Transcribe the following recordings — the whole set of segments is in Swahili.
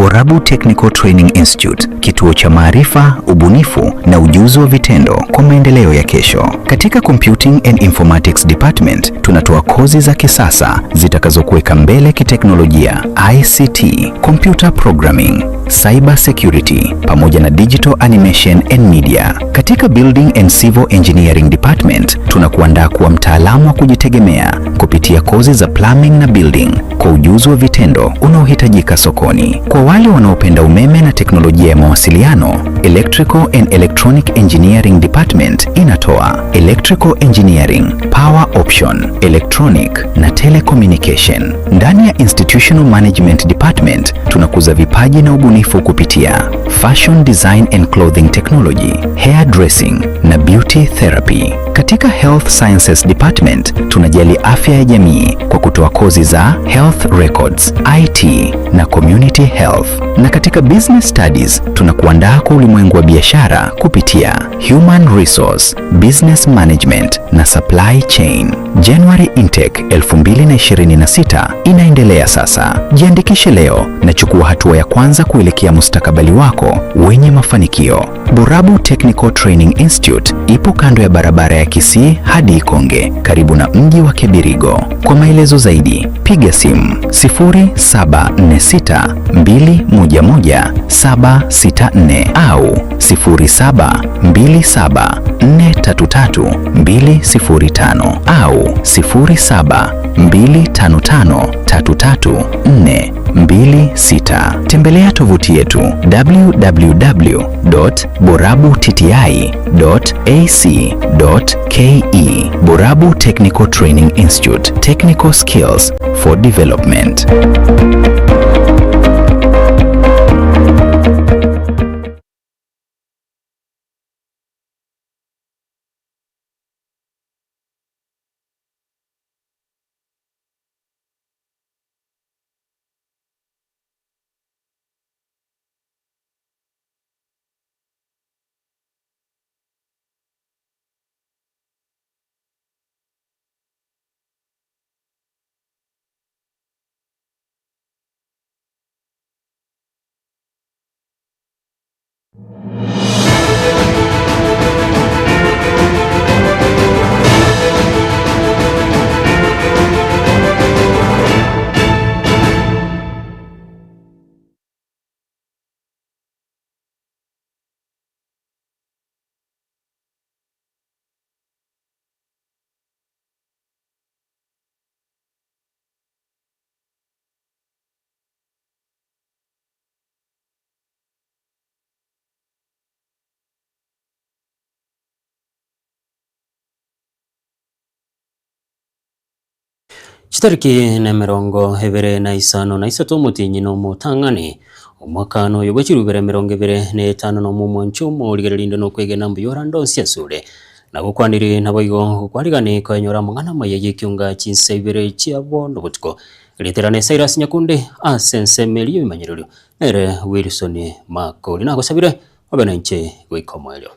Borabu Technical Training Institute, kituo cha maarifa, ubunifu na ujuzi wa vitendo kwa maendeleo ya kesho. Katika Computing and Informatics Department tunatoa kozi za kisasa zitakazokuweka mbele kiteknolojia, ICT, computer programming, cyber security pamoja na digital animation and media. Katika Building and Civil Engineering Department tunakuandaa kuwa mtaalamu wa kujitegemea kupitia kozi za plumbing na building kwa ujuzi wa vitendo unaohitajika sokoni. Kwa wale wanaopenda umeme na teknolojia ya mawasiliano, Electrical and Electronic Engineering Department inatoa Electrical Engineering, Power Option, Electronic na Telecommunication. Ndani ya Institutional Management Department tunakuza vipaji na ubunifu kupitia Fashion Design and Clothing Technology, Hair Dressing na Beauty Therapy. Katika Health Sciences Department tunajali afya ya jamii kwa kutoa kozi za Health Records, IT na Community Health. Na katika Business Studies tunakuandaa kwa ulimwengu wa biashara kupitia Human Resource, Business Management na Supply Chain. January Intake 2026 inaendelea sasa. Jiandikishe leo na chukua hatua ya kwanza kuelekea mustakabali wako wenye mafanikio. Borabu Technical Training Institute ipo kando ya barabara ya Kisii hadi Ikonge, karibu na mji wa Kibirigo. Kwa maelezo zaidi, piga simu 0746211764 au 0727433205 au 0725533426. Tembelea tovuti yetu www.borabutiti.ac.ke. Borabu Technical Training Institute, Technical Skills for Development. Chitariki na mirongo hebere na isano na isato mutinyi no mutangani umwaka no yogwechirubere mirongo hebere ne etano no mumoncho murigererindo no kwegena mbuyora ndonsia sure na gukwaniri naboigo kwarigane kanyora mungana maye kiunga chinsebere chiabo no butiko literane Cyrus Nyakunde asense meliyo imanyiriro nere Wilson Makoli na gusabire obena nche gwikomwelyo.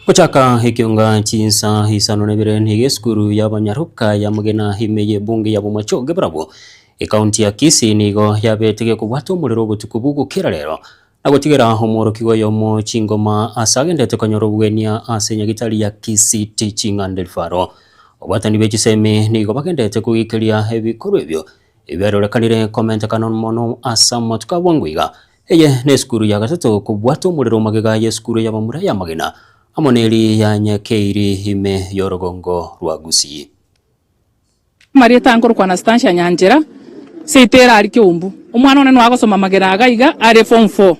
Kuchaka hikiunga chinsa hisano nebire nige skuru y'abanyaruka ya mugena himeye bunge ya bumacho gebrabo ikaunti ya Kisii nigo yabetege kubwato muliro butukubugu kira rero nagotigera homoro kigo yomo chingoma asagendete kanyoro bwenia asenya gitali ya Kisii Teaching and Faro obwatani bechiseme nigo bagendete kugikiria ebikorwa ebyo ebiarorekanire comment kanon mono asama tukabwangwiga eye ne skuru ya gatatu kubwato muliro magega ya skuru ya bamura ya magena amoneri ya Nyakeiri hime yorogongo rwa Gusii. Maria tankoro kwa nastansha nyanjera seitera ari kiumbu umwana one nwagosoma magera agaiga ari form 4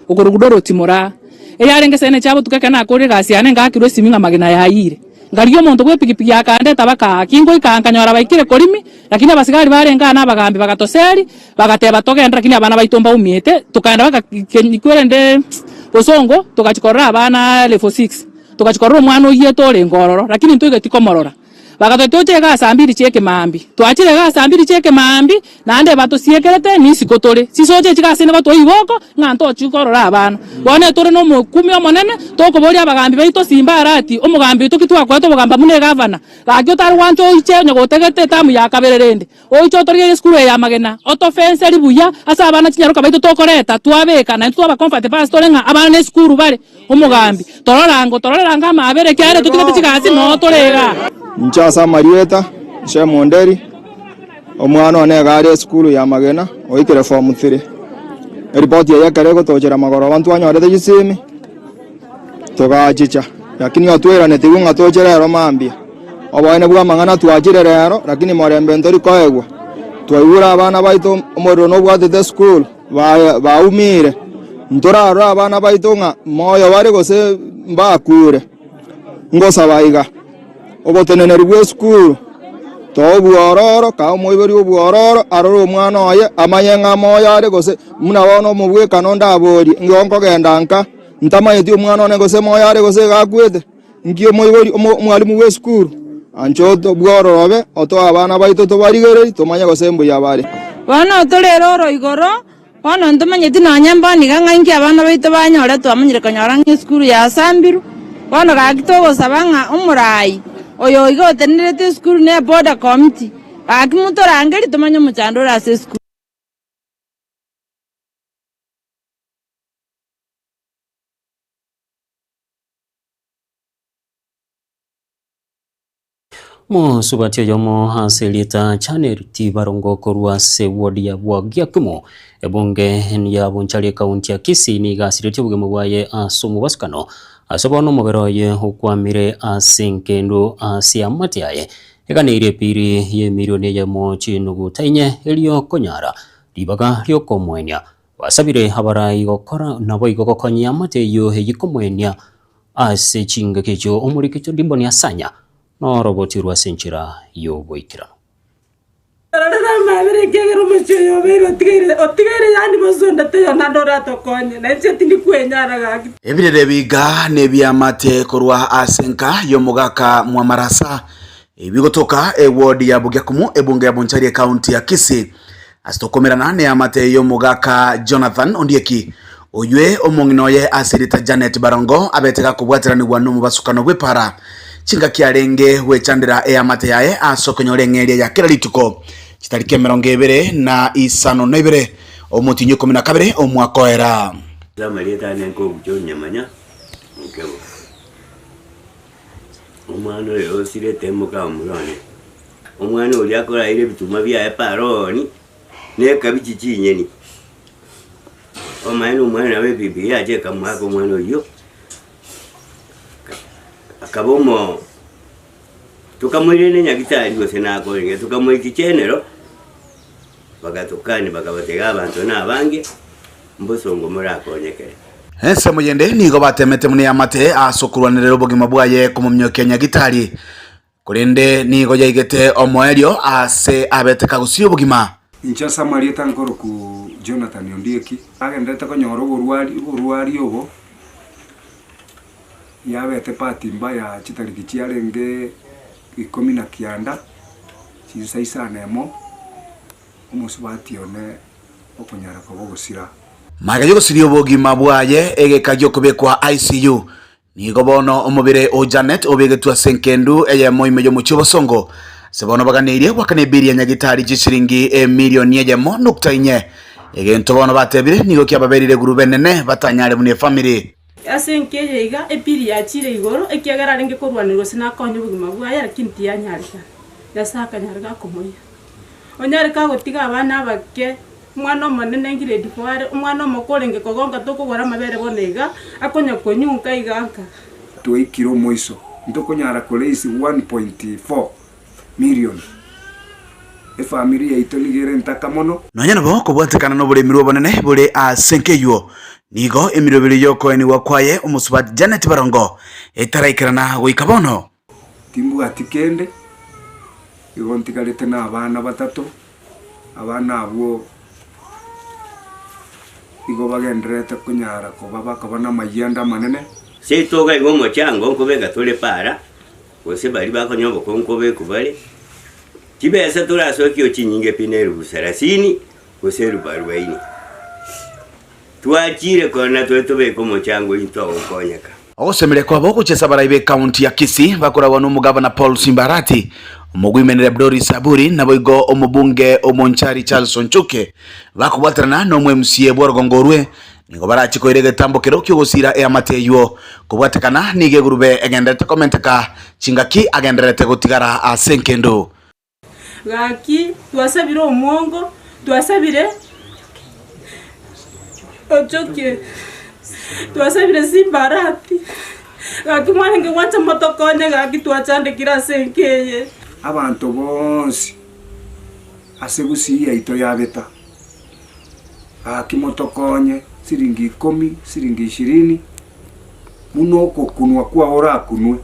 ugurugudoro timora eyarenge sene chabo tukeka na kore gasiane ngakirwe siminga magena yaire ngariyo muntu gwe pikipiki yakande tabaka kingo ikankanyora baikire kolimi lakini abasigari barenga na bagambi bagatoseri bagateba togenda lakini abana baitomba umiete tukaenda baka kwere nde Bosongo tukachikora abana level 6 tugachikorora omwana oye tore ngororo lakini ntwige tikomorora bagatotoche ga sambiri cheke mambi twachire ga sambiri cheke mambi nande bato siekerete nisiko tore sisoje chigase ne bato igoko nganto chikorora abana bone tore no mukumi omonene tokoboria abagambi baito simba arati omugambi tukitwa kwato bogamba mune gavana gakyo tar wancho iche nyogotegete tamu ya kabererende oicho tori skulu ya magena auto fence ribuya asa abana chinyaruka baito tokoreta twabeka na twaba comfort pastor nga abana ne skulu bare omugambi tororanga mabere kyare tukite chigase no torega Nchasa Marieta, She Monderi, omwana one gari skulu ya magena, oikire form 3. Ripoti ya karego tojera magoro abantu anyorete gisimi. Togachicha, lakini otwera netigunga tojera ro mambia. Obane bwa mangana twajire rero, lakini morembe ntori koegwa. Twaigura abana baito omoro no bwatete skulu, baumire. Ntoraro abana baito nga moyo bari gose mbakure. Ngosa baiga. Oboteneneri bwe skulu tobuororo ka moiberi obuororo aroro omwana oye amayenga moya ari gose muna bono mubwe kanonda abori ngonko gendanka ntamayeti omwana one gose moya ari gose gakwete ngio moiberi mwalimu we skulu anchoto bwororobe oto abana baito to barigereri tomanya gose mbu yabari bana torero igoro bana ntomanyeti nanyamba niganga inki abana baito banyora twamanyire kanyora ngi skulu ya Sambiru bana gakitogo sabanga umurai oyo igotenerete skulu ne border committee akimutora angeli tomanya muchandora ase skulu mo subatio yomo haselita channel ti barongo korwa se wodi ya bwagiakumo ebonge ya bonchali kaunti ya Kisii ni gasiriti bugemo bwaye asomu baskano asobono moberoye okwamire asenkendo asiamatiaye ekanire piri ye milioni ya mochi nugu tainye elio konyara libaga lyo komwenya wasabire habarai gokora nabo igokokonyia mate yo heyikomwenya ase chinga kecho omurikicho dimboni asanya no roboti rwa senchira yo boikira mabere kegero mucho bero otigere yani mazonda te na dora to konye na chetindi kwenyara gaki ebirere biga ne byamate korwa asenka yo mugaka mwamarasa ebigotoka eward ya Bugiakumu ebunge ya Bonchari county ya Kisii asitokomerana ne amate yo mugaka Jonathan Ondieki oywe omonginoye asirita Janet Barongo abeteka kubwatirani wanu mubasukano bwepara chinga kiarenge wechandira amate yae asokonyorengeria ya kila lituko chitarike 22 omutinyo 12 omwakoera Marieta nenko bucho nyamanya nkebo omwana yo sire temuka omulone omwana oli akora ile bituma bya paroni ne kabichi chinyeni omwana we bibi yaje kamwako omwana yo akabomo tukamwirene nyagitari gose nako nge tukamwiki chenero bagatukani bakabatega abantu nabange mbosongo murakonyekere ese muyende nigo batemete mune amate asokurwanirero bugima bwaye kumumyoke nyagitari kurende nigo yaigete omoerio ase abeteka gusio bugima Nchasa Marieta nkoro ku Jonathan Ondieki agendete konyoro burwari obo yabete pati mbaya chitariki chiarenge 19 chisaisana umusubati one okunyara ko bogusira magayo gusiri obogima bwaye egekagyo kubekwa ICU nigo bono omubire o Janet obegetwa senkendu eye moime yo muchobosongo sebono baganirie wakanebiria nyagitari chishiringi milioni eye mo nukta inye egento bono batebire nigo kyababerire gurube nene batanyare mune family asenkeje iga epiri ya chire igoro ekiagara renge korwanirwo sina konyo bugima bwaye kinti ya nyarika yasaka nyarika komoya onyarika gotiga abana bake mwana omonene grade 4 umwana omokorenge kogonga tokogora mabere bonega akonya konyunka iganka tuikiro moiso ndokonyara koleisi 1.4 million familia itoligere ntakamono nonyana boko bwatekana no bure mirwo bonene bure asenkeyo nigo emirobiri yoko eni wakwaye umusubat Janet Barongo etaraikirana goikabono timbu atikende igontikalete na abana batatu abana abo igo bagendrete kunyara ko baba kabana mayanda manene Se toga igo mochango nkobega tole para. Gose bari bakonyombo ko nkobe kubale. Kibesa turasoki ochinyinge pineru busarasini gose rubarubaini. Tuachire kona twetobe ko mochango into okonyaka. Ogosemere kwa boko chesa baraibe county ya Kisii bakoragwa n'umugabana Paul Simbarati umugwimenere Abdori Saburi nabo igo omubunge omonchari Charles Onchuke bakubatarana no MCA bworgongorwe nigo barachiko irege tambokero kyogosira e amateyo kubwatekana nige gurube egendete komenteka chingaki agenderete gutigara asenkendo gaki twasabire omongo twasabire Onchuke twasabire Simbarati gaki mwana nge wacha motokonye gaki twachandikira senkeye abantu bonsi asegusi yaito yabeta gaki motokonye siringi 10 siringi 20 muno kokunwa kwa ora kunwe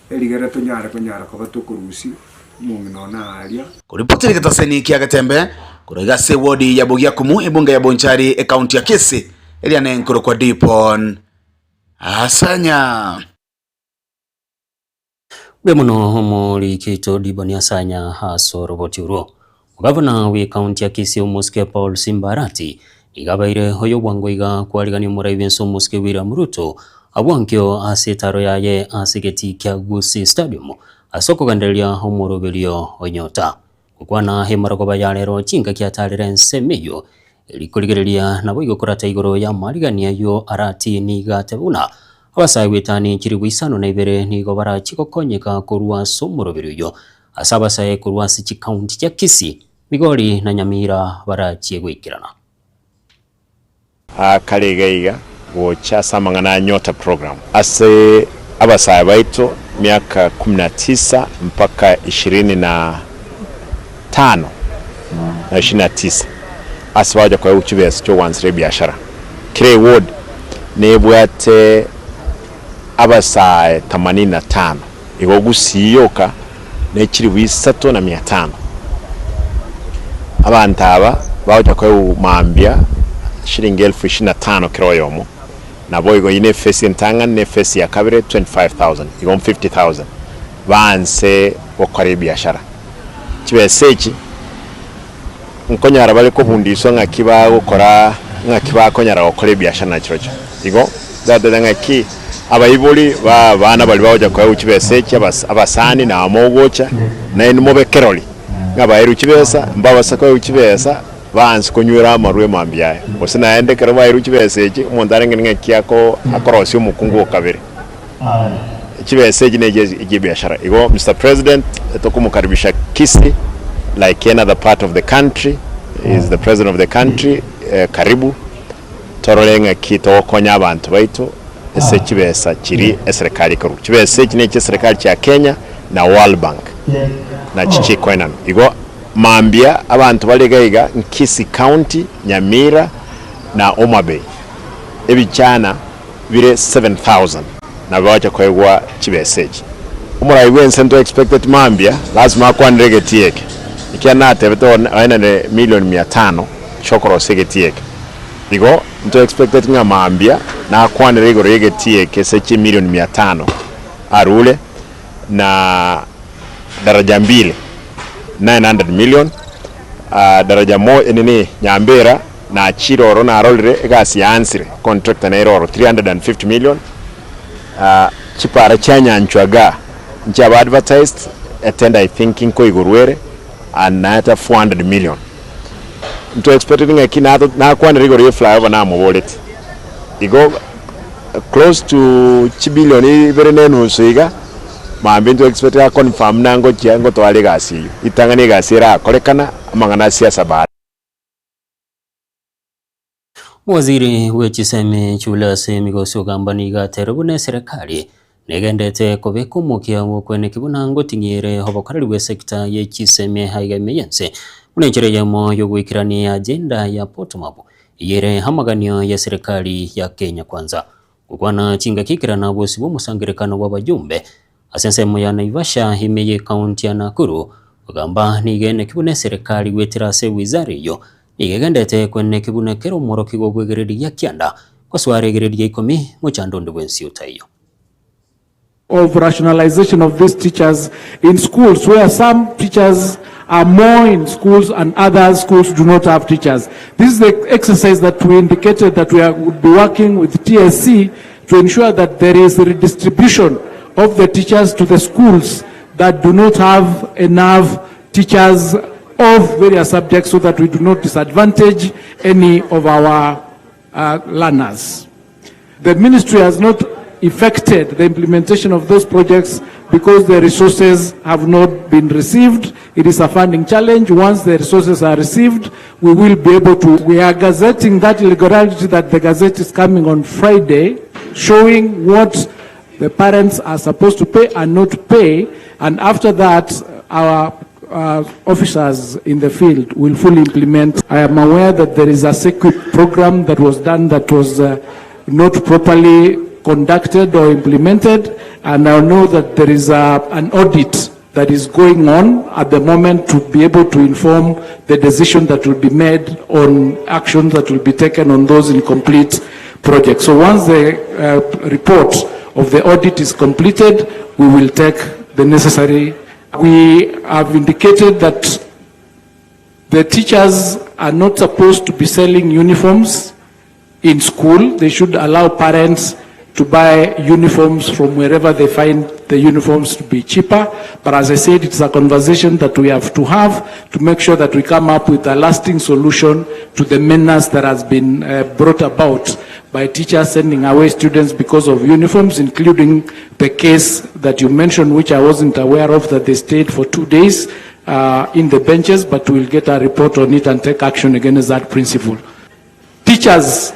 eligera tonyara ko batukurusi munginona alia kuripotiri kataseni kiagatembe kurega se wodi ya Bugiakumu ebunga ya Bonchari e county ya Kisii Eliane nkuru kwa Dipon Asanya Bemuno muri kito Diboni Asanya haso roboti uro Gavana we county ya Kisii Muske Paul Simbarati igabaire hoyo bwangoiga kwaligani muraibenso Muske William Ruto abwankyo asitaro yaye asigeti kya Gusii Stadium asoko gandelia homoroberio onyota kukwana hemarago bayalero chinga kya talere nsemeyo likoligerelia nabo igokora igoro ya marigania yo arati ni gatebuna abasayitani kiri wisano na ibere nigo barachikokonyeka kurwa somoroberio asabasaye kurwa sichi county ya Kisii Migori na Nyamira barachiegwikirana kalegaiga wocha samangana nyota program ase abasaya baitu miaka 19 mpaka 25 na 29 aswaja kwa uchibesi cho wansire biashara kire ward nebwate abasaya 85 igo gusiyoka nekiri wisatu na 500 abantu aba baje kwa umambia shilingi 25,000 kiroyomo nabo igo ine fesi ntanga ne fesi ya kabire 25,000 igo 50,000 banse okore biashara kibesechi nkonyara bali ko bundiso ngakiba gukora ngakiba konyara okore biashara nakirocho igo zadadanga ki abayibuli bana bali baje kwa ukibesechi abasani na amogocha na inmobe keroli ngabayiru kibesa mbabasa kwa ukibesa bansi kunyura amarwe mambyaye osina ende kero bayiru kibesechi umuntu arengenge kyako akorosi umukungu kabiri kibesechi neje igibiashara igo Mr President tokumukaribisha Kisii like another part of the country is the president of the country karibu torolenga kito konya abantu baitu ese kibesa kiri eserikali kuru kibesechi ne serikali ya Kenya na World Bank na chichi kwenan igo mambia abantu balegaiga Kisii County Nyamira na Homa Bay ebichana bire 7,000 na bacha kwegwa kibesechi umura iwense ndo expected mambia lazima akwandrege tieke ikianate beto aina ne milioni 500 chokoro segetieke igo ndo expected nga mambia na akwandrege rege tieke sechi milioni 500 arule na daraja mbili 900 million daraja nini Nyambera na Chiroro na Rolire egasi yansire contract na Iroro 350 million chipara chanyanchwaga nchaba advertised attend I think inko igurwere anata 400 million nto expecting akina na kwanda rigoro flyover na mo wallet igo close to 1 billion ibere nenu soiga mambinto expect ya confirm nango cyango to ale gasi itangane gasira kolekana amangana siasa ba Waziri wechiseme chula semigo sogambani ga terubune serikali negendete kobekumukia wokwene kibunango tingire hobokaraliwe sekta yechiseme haigameyense munechere yamo yogwikirani agenda ya potomabu yere hamaganyo ya serikali ya Kenya kwanza kukwana chinga kikirana bosi bomusangirekano wabajumbe asensemo ya Naivasha himeye county ya Nakuru kugamba nigene kibune serikali wetira se wizari yo nigegendete kwene kibune kero moro kigogwegereri ya Kianda kwa swaregereria ikomi muchandondo bwensi utayo. Of rationalization of these teachers in schools, where some teachers are more in schools and other schools do not have teachers. This is the exercise that we indicated that we would be working with TSC to ensure that there is a redistribution of the teachers to the schools that do not have enough teachers of various subjects, so that we do not disadvantage any of our learners. The ministry has not effected the implementation of those projects because the resources have not been received. It is a funding challenge. Once the resources are received, we will be able to. We are gazetting that irregularity that the Gazette is coming on Friday, showing what the parents are supposed to pay and not pay. And after that, our officers in the field will fully implement. I am aware that there is a SEQUIP program that was done that was not properly conducted or implemented, and I know that there is an audit that is going on at the moment to be able to inform the decision that will be made on actions that will be taken on those incomplete projects. So once the report of the audit is completed, we will take the necessary. We have indicated that the teachers are not supposed to be selling uniforms in school. They should allow parents to buy uniforms from wherever they find the uniforms to be cheaper. But as I said, it's a conversation that we have to make sure that we come up with a lasting solution to the menace that has been brought about by teachers sending away students because of uniforms, including the case that you mentioned, which I wasn't aware of, that they stayed for 2 days in the benches, but we'll get a report on it and take action against that principle. Teachers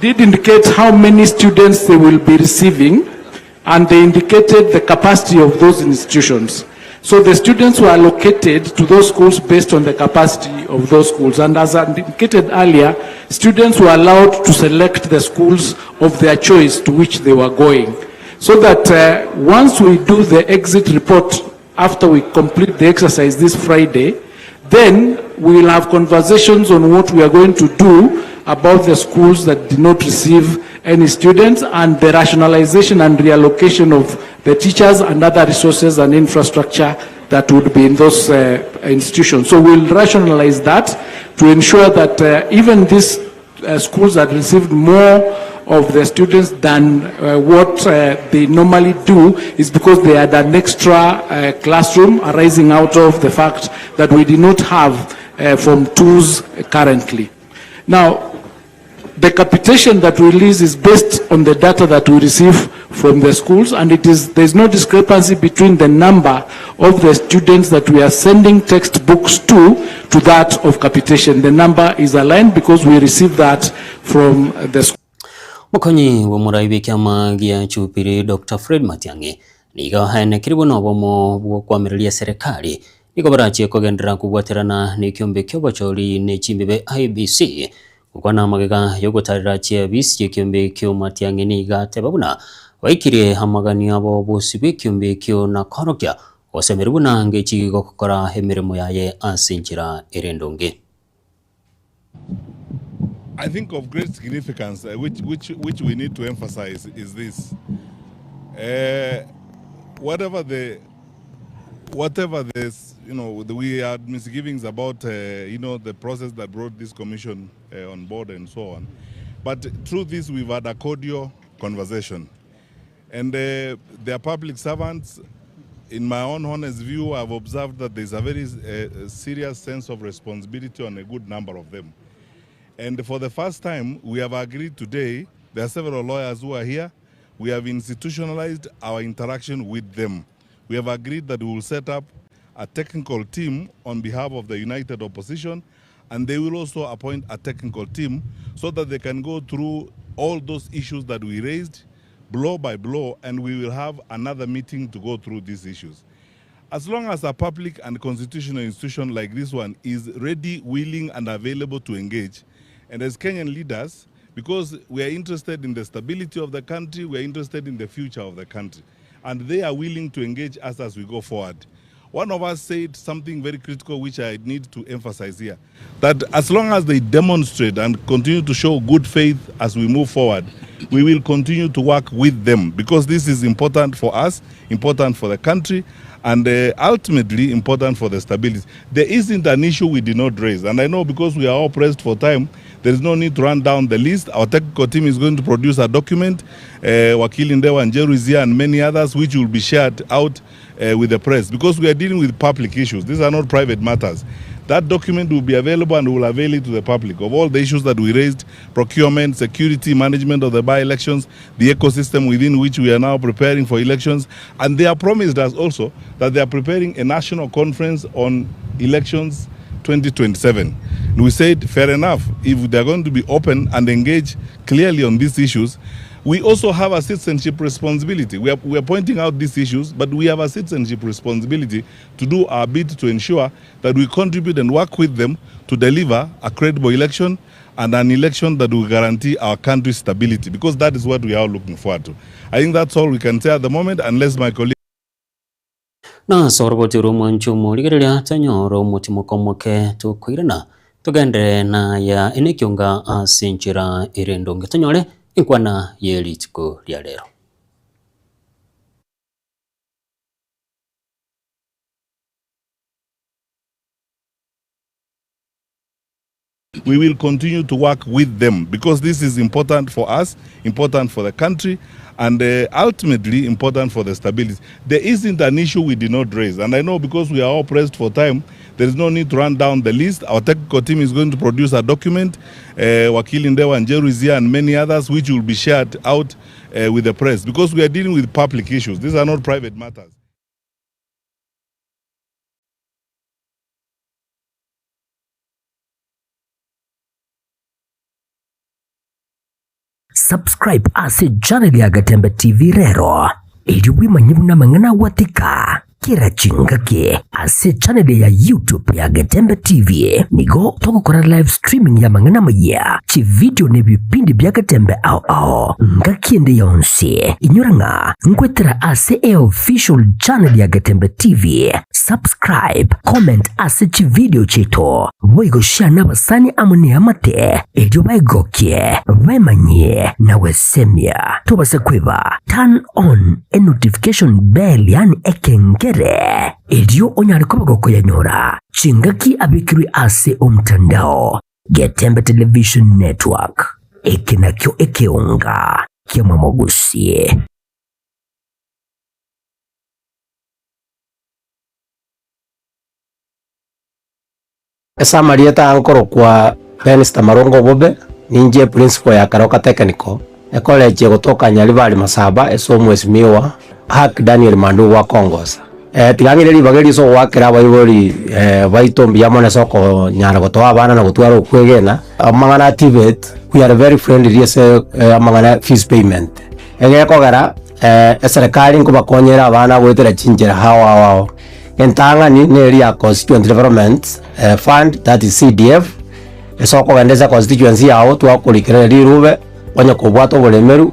did indicate how many students they will be receiving, and they indicated the capacity of those institutions. So the students were allocated to those schools based on the capacity of those schools. And as I indicated earlier, students were allowed to select the schools of their choice to which they were going. So that once we do the exit report, after we complete the exercise this Friday, then we will have conversations on what we are going to do about the schools that did not receive any students, and the rationalization and reallocation of the teachers and other resources and infrastructure that would be in those institutions. So we'll rationalize that to ensure that even these schools that received more of the students than what they normally do is because they had an extra classroom arising out of the fact that we did not have Form 2s currently. Now, the capitation that we release is based on the data that we receive from the schools, and there's no discrepancy between the number of the students that we are sending textbooks to that of capitation. The number is aligned because we receive that from the school. Mukonyi wa muraibi kiama gia chupiri Dr. Fred Matiang'i niga haene kiribu na wamo kwamiria serikali niko barachi kugendera kubwaterana ni kiumbe kyobachori ni chimbibe IBC kukwana magega yogotarira chia bisi kiumbe kyo Matiang'i niga tebabuna waikirie hamagani abo bosibe kiumbe kyo na korokya osemeribuna ngechi gokora hemirimo yaye asinjira erendonge. I think of great significance, which we need to emphasize, is this: whatever this, we had misgivings about, the process that brought this commission on board and so on. But through this, we've had a cordial conversation, and they are public servants. In my own honest view, I've observed that there's a very serious sense of responsibility on a good number of them. And for the first time, we have agreed today, there are several lawyers who are here, we have institutionalized our interaction with them. We have agreed that we will set up a technical team on behalf of the United Opposition, and they will also appoint a technical team so that they can go through all those issues that we raised, blow by blow, and we will have another meeting to go through these issues. As long as a public and constitutional institution like this one is ready, willing, and available to engage, and as Kenyan leaders, because we are interested in the stability of the country, we are interested in the future of the country, and they are willing to engage us as we go forward. one of us said something very critical which I need to emphasize here, that as long as they demonstrate and continue to show good faith as we move forward, we will continue to work with them, because this is important for us, important for the country, and ultimately important for the stability. There isn't an issue we did not raise, and I know because we are all pressed for time, there is no need to run down the list. Our technical team is going to produce a document, Wakili Ndewa Njeru is here and many others, which will be shared out with the press, because we are dealing with public issues. These are not private matters. That document will be available and will avail it to the public of all the issues that we raised: procurement, security, management of the by-elections, the ecosystem within which we are now preparing for elections. And they have promised us also that they are preparing a national conference on elections 2027. And we said, fair enough, if they're going to be open and engage clearly on these issues, we also have a citizenship responsibility. We are pointing out these issues, but we have a citizenship responsibility to do our bit to ensure that we contribute and work with them to deliver a credible election and an election that will guarantee our country's stability, because that is what we are looking forward to. I think that's all we can say at the moment, unless my colleague na soroboti romancho morigereria tanyoro mutimo komoke tukwirana tugende na ya enekyonga asinjira irendonge tanyore inkwana yelitiko lya lero. we will continue to work with them, because this is important for us, important for the country, and ultimately important for the stability. There isn't an issue we did not raise, and I know because we are all pressed for time, there is no need to run down the list. Our technical team is going to produce a document, Wakili Ndewa Njeru is here and many others, which will be shared out with the press, because we are dealing with public issues. These are not private matters. Subscribe ase channel ya Gatembe TV rero ili wimanyibu na mangana watika kira chingake ase channel ya YouTube ya Gatembe TV nigo toko kora live streaming ya mangana maya chi video ne bipindi bya Gatembe ao ngakiende yonse inyoranga ngwetera ase official channel ya Gatembe TV. Subscribe, comment ase chi video cheto boigo share n'abasani amune amate elyo baigokye bemanye na wesemya tubase kweba turn on a notification bell yani ekengere elyo onyari kobagoko yanyora chingaki abikiri ase omtandao Gatembe Television Network ekinakyo ekeunga kyamamogusie. Esa Marieta ankoro kwa Benista Marongo Bobe ninje principal ya Karoka Technical college kutoka Nyalibali Masaba esomwesi miwa Hak Daniel Mandu wa Kongosa tigangire libageri so wakira bayibori baitombi yamone soko nyara gotoa abana na gutwara ukwegena amangana activate we are very friendly yes amangana fees payment kogera serikali nkuba konyera abana gwetera chinjera hawa entanga ni area constituent development fund, that is CDF esoko gendeza constituency yao twakurikira rirube onye kubwato bulemeru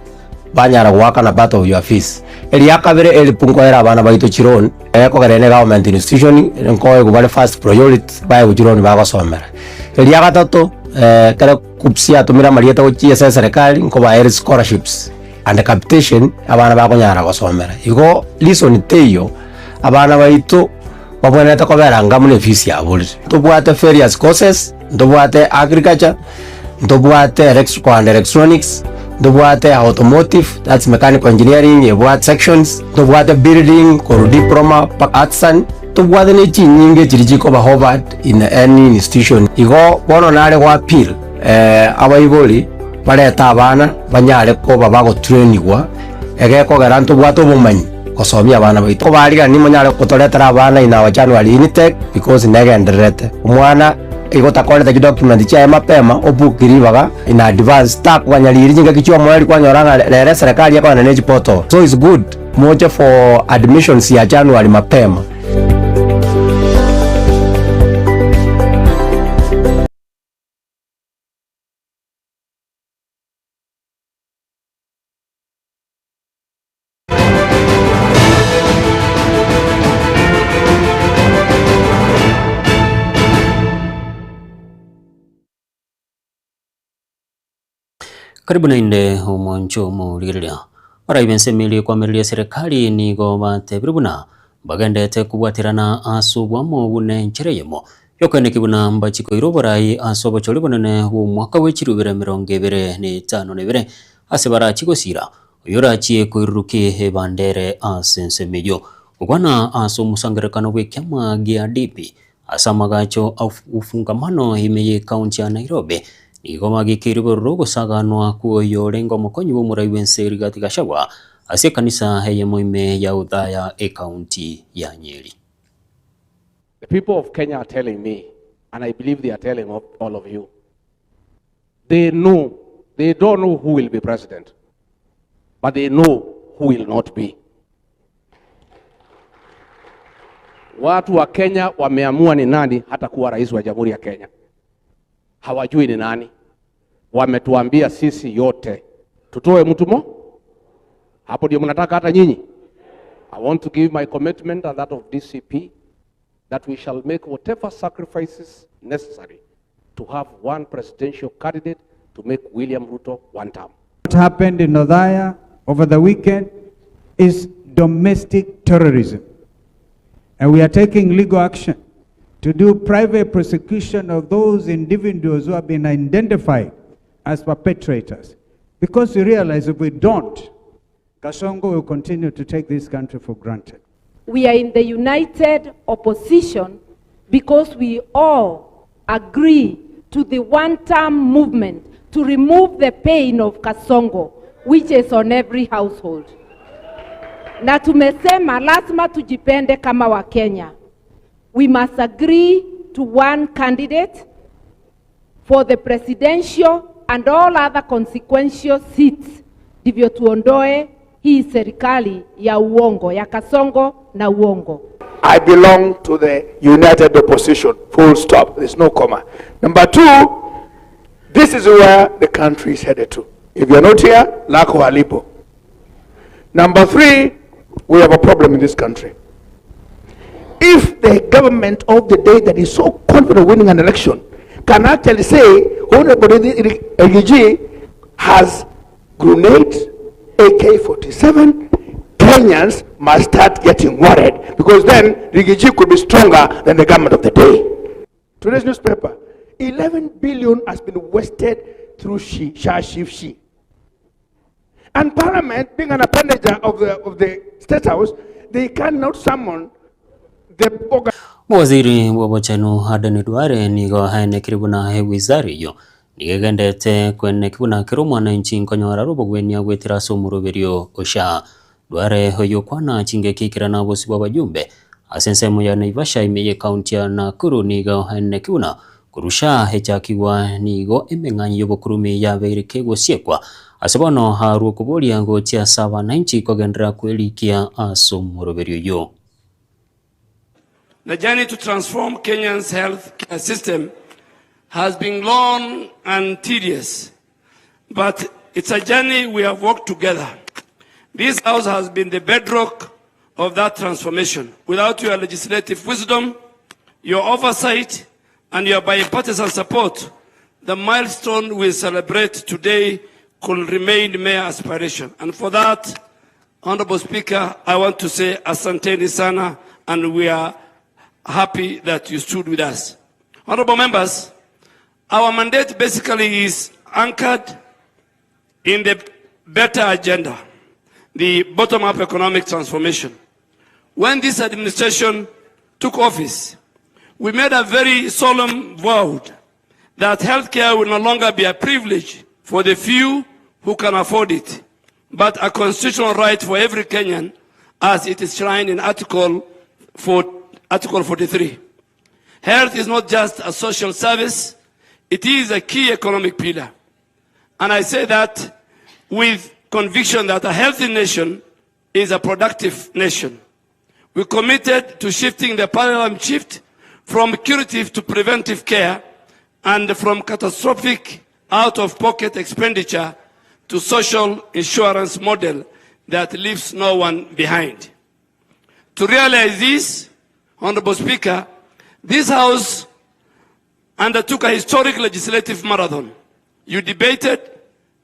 banyara gwaka na part of your fees eri akabere eri punko era abana baito chiron kogerene government institution nkoye kubale first priority baye chiron bagosomera eri agatatu kare kupsia tumira Marieta uchiye serikali nkoba air scholarships and capitation abana bagonyara gosomera igo listen teyo abana baito baboneta kobera ngamune fees ya buli tubwate various courses ndobwate agriculture ndobwate electrical and electronics ndobwate automotive, that's mechanical engineering, yebwate sections ndobwate building koro diploma arts and ndobwate ne chinyinge chirijiko ba Harvard in any institution igo bono nale kwa appeal abayiboli baleta abana banyare ko babago trainingwa egeko garanto bwato bumanyi kosomia abana baito ko baliga ni monyare kutoletera abana ina wa January Initech because negenderete umwana igota koleta document cha mapema obukiribaga in advance tak wanyaliri jinga kichwa mwali kwanyoranga lere serikali yako na neji portal, so it's good moja for admissions ya January mapema. Karibu na inde umoncho muligiria. Maraibense mili kwa mili ya serikali ni go batebiri buna. Bagendete kubwatirana asubwa mu bune nchereyemo. Yokene kibuna mbachiko iroborai asobo choli bunene mwaka w'ekirubire 2025 asebara chigosira. Oyora chie kuiruki hebandere asensemeyo. Ugwana aso musangerekano bw'ekyama gya DP asamagacho ufungamano imeye kaunti ya Nairobi. Igoma gikiriboro gusaganwa kuyo lengo mokonyi b'umuraibense Rigathi Gachagua ase kanisa heye moime ya udhaya kaunti ya Nyeri. The people of Kenya are telling me, and I believe they are telling all of you, they don't know who will be president, but they know who will not be. Watu wa Kenya wameamua ni nani hata kuwa rais wa Jamhuri ya Kenya. Hawajui ni nani. Wametuambia sisi yote tutoe mtu hapo ndio mnataka hata nyinyi. I want to give my commitment and that of DCP that we shall make whatever sacrifices necessary to have one presidential candidate to make William Ruto one term. What happened in Othaya over the weekend is domestic terrorism. And we are taking legal action to do private prosecution of those individuals who have been identified as perpetrators. Because we realize if we don't, Kasongo will continue to take this country for granted. We are in the united opposition because we all agree to the one-term movement to remove the pain of Kasongo, which is on every household. Na tumesema lazima tujipende kama wa Kenya. We must agree to one candidate for the presidential and all other consequential seats. Ndivyo tuondoe hii serikali ya uongo, ya Kasongo na uongo. I belong to the united opposition, full stop, there's no comma. Number two, this is where the country is headed to. If you're not here, lako halipo. Number three, we have a problem in this country. If the government of the day that is so confident of winning an election can actually say, Honorable Rigiji has grenades, AK-47, Kenyans must start getting worried because then Rigiji could be stronger than the government of the day. Today's newspaper, 11 billion has been wasted through She. And Parliament, being an appendage of the State House, they cannot summon the Waziri wa Bochano Aden Duale nigo haene kiribuna he wizari yo nigegendete kwene kibuna kirumwa na nchi nkonyora robo gwenia gwetira somuroberio osha Duale hoyo kwana chinge kikira na bosi bwa bajumbe asensemo ya Naivasha imeye kaunti ya Nakuru nigo haene kibuna kurusha hechakiwa nigo emenganyi yobokurumi ya beirike gosiekwa asabono haru kubolia ngo tia saba na nchi kogendera kwelikia asomuroberio yo. The journey to transform Kenya's health care system has been long and tedious, but it's a journey we have walked together. This house has been the bedrock of that transformation. Without your legislative wisdom, your oversight, and your bipartisan support, the milestone we celebrate today could remain mere aspiration. And for that, Honorable Speaker, I want to say asanteni sana, and we are happy that you stood with us. Honorable members, our mandate basically is anchored in the better agenda, the bottom-up economic transformation. When this administration took office, we made a very solemn vow that healthcare will no longer be a privilege for the few who can afford it, but a constitutional right for every Kenyan as it is enshrined in Article 43. Health is not just a social service, it is a key economic pillar. And I say that with conviction that a healthy nation is a productive nation. We committed to shifting the paradigm shift from curative to preventive care and from catastrophic out-of-pocket expenditure to social insurance model that leaves no one behind. To realize this, Honorable Speaker, this House undertook a historic legislative marathon. You debated,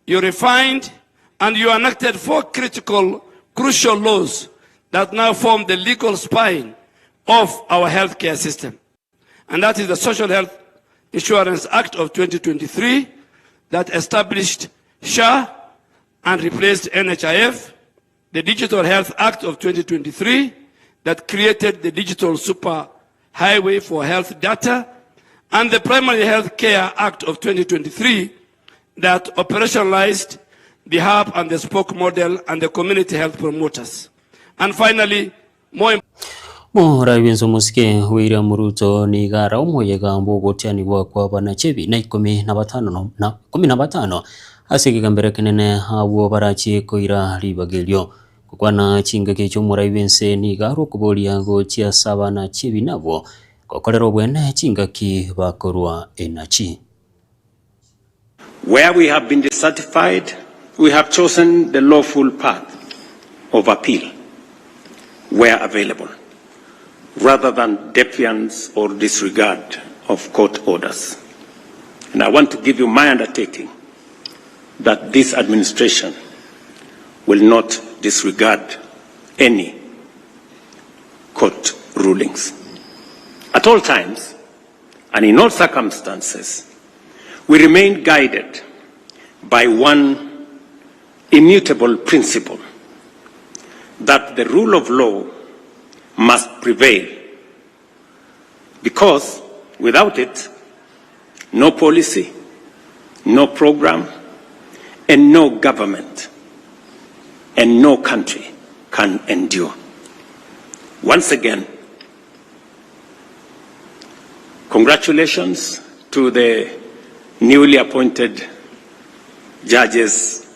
you refined, and you enacted 4 crucial laws that now form the legal spine of our healthcare system. And that is the Social Health Insurance Act of 2023 that established SHA and replaced NHIF, the Digital Health Act of 2023 that created the Digital Super Highway for Health Data, and the Primary Health Care Act of 2023 that operationalized the hub and the spoke model and the community health promoters. And finally, Rais William Ruto ni gara umuyega mbugotiani kwa bana chebi na 15 asigika mbere kinene hawo barachi koira ribagelio kukwana chingake cy'umurai bense ni garo kubolia ngo chia saba na chebi nabo kokorero bwene chingaki bakorwa enachi. Where we have been dissatisfied, we have chosen the lawful path of appeal where available, rather than defiance or disregard of court orders. And I want to give you my undertaking that this administration will not disregard any court rulings. At all times and in all circumstances, we remain guided by one immutable principle, that the rule of law must prevail, because without it, no policy, no program, and no government, and no country can endure. Once again, congratulations to the newly appointed judges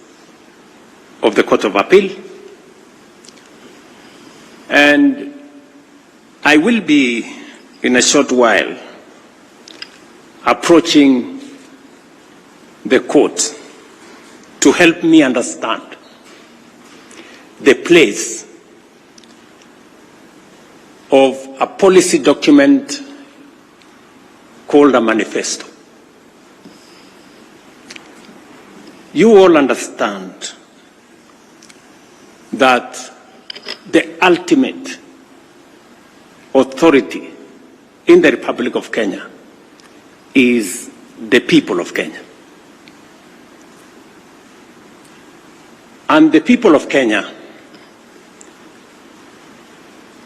of the Court of Appeal. And I will be, in a short while, approaching the court to help me understand the place of a policy document called a manifesto. You all understand that the ultimate authority in the Republic of Kenya is the people of Kenya. And the people of Kenya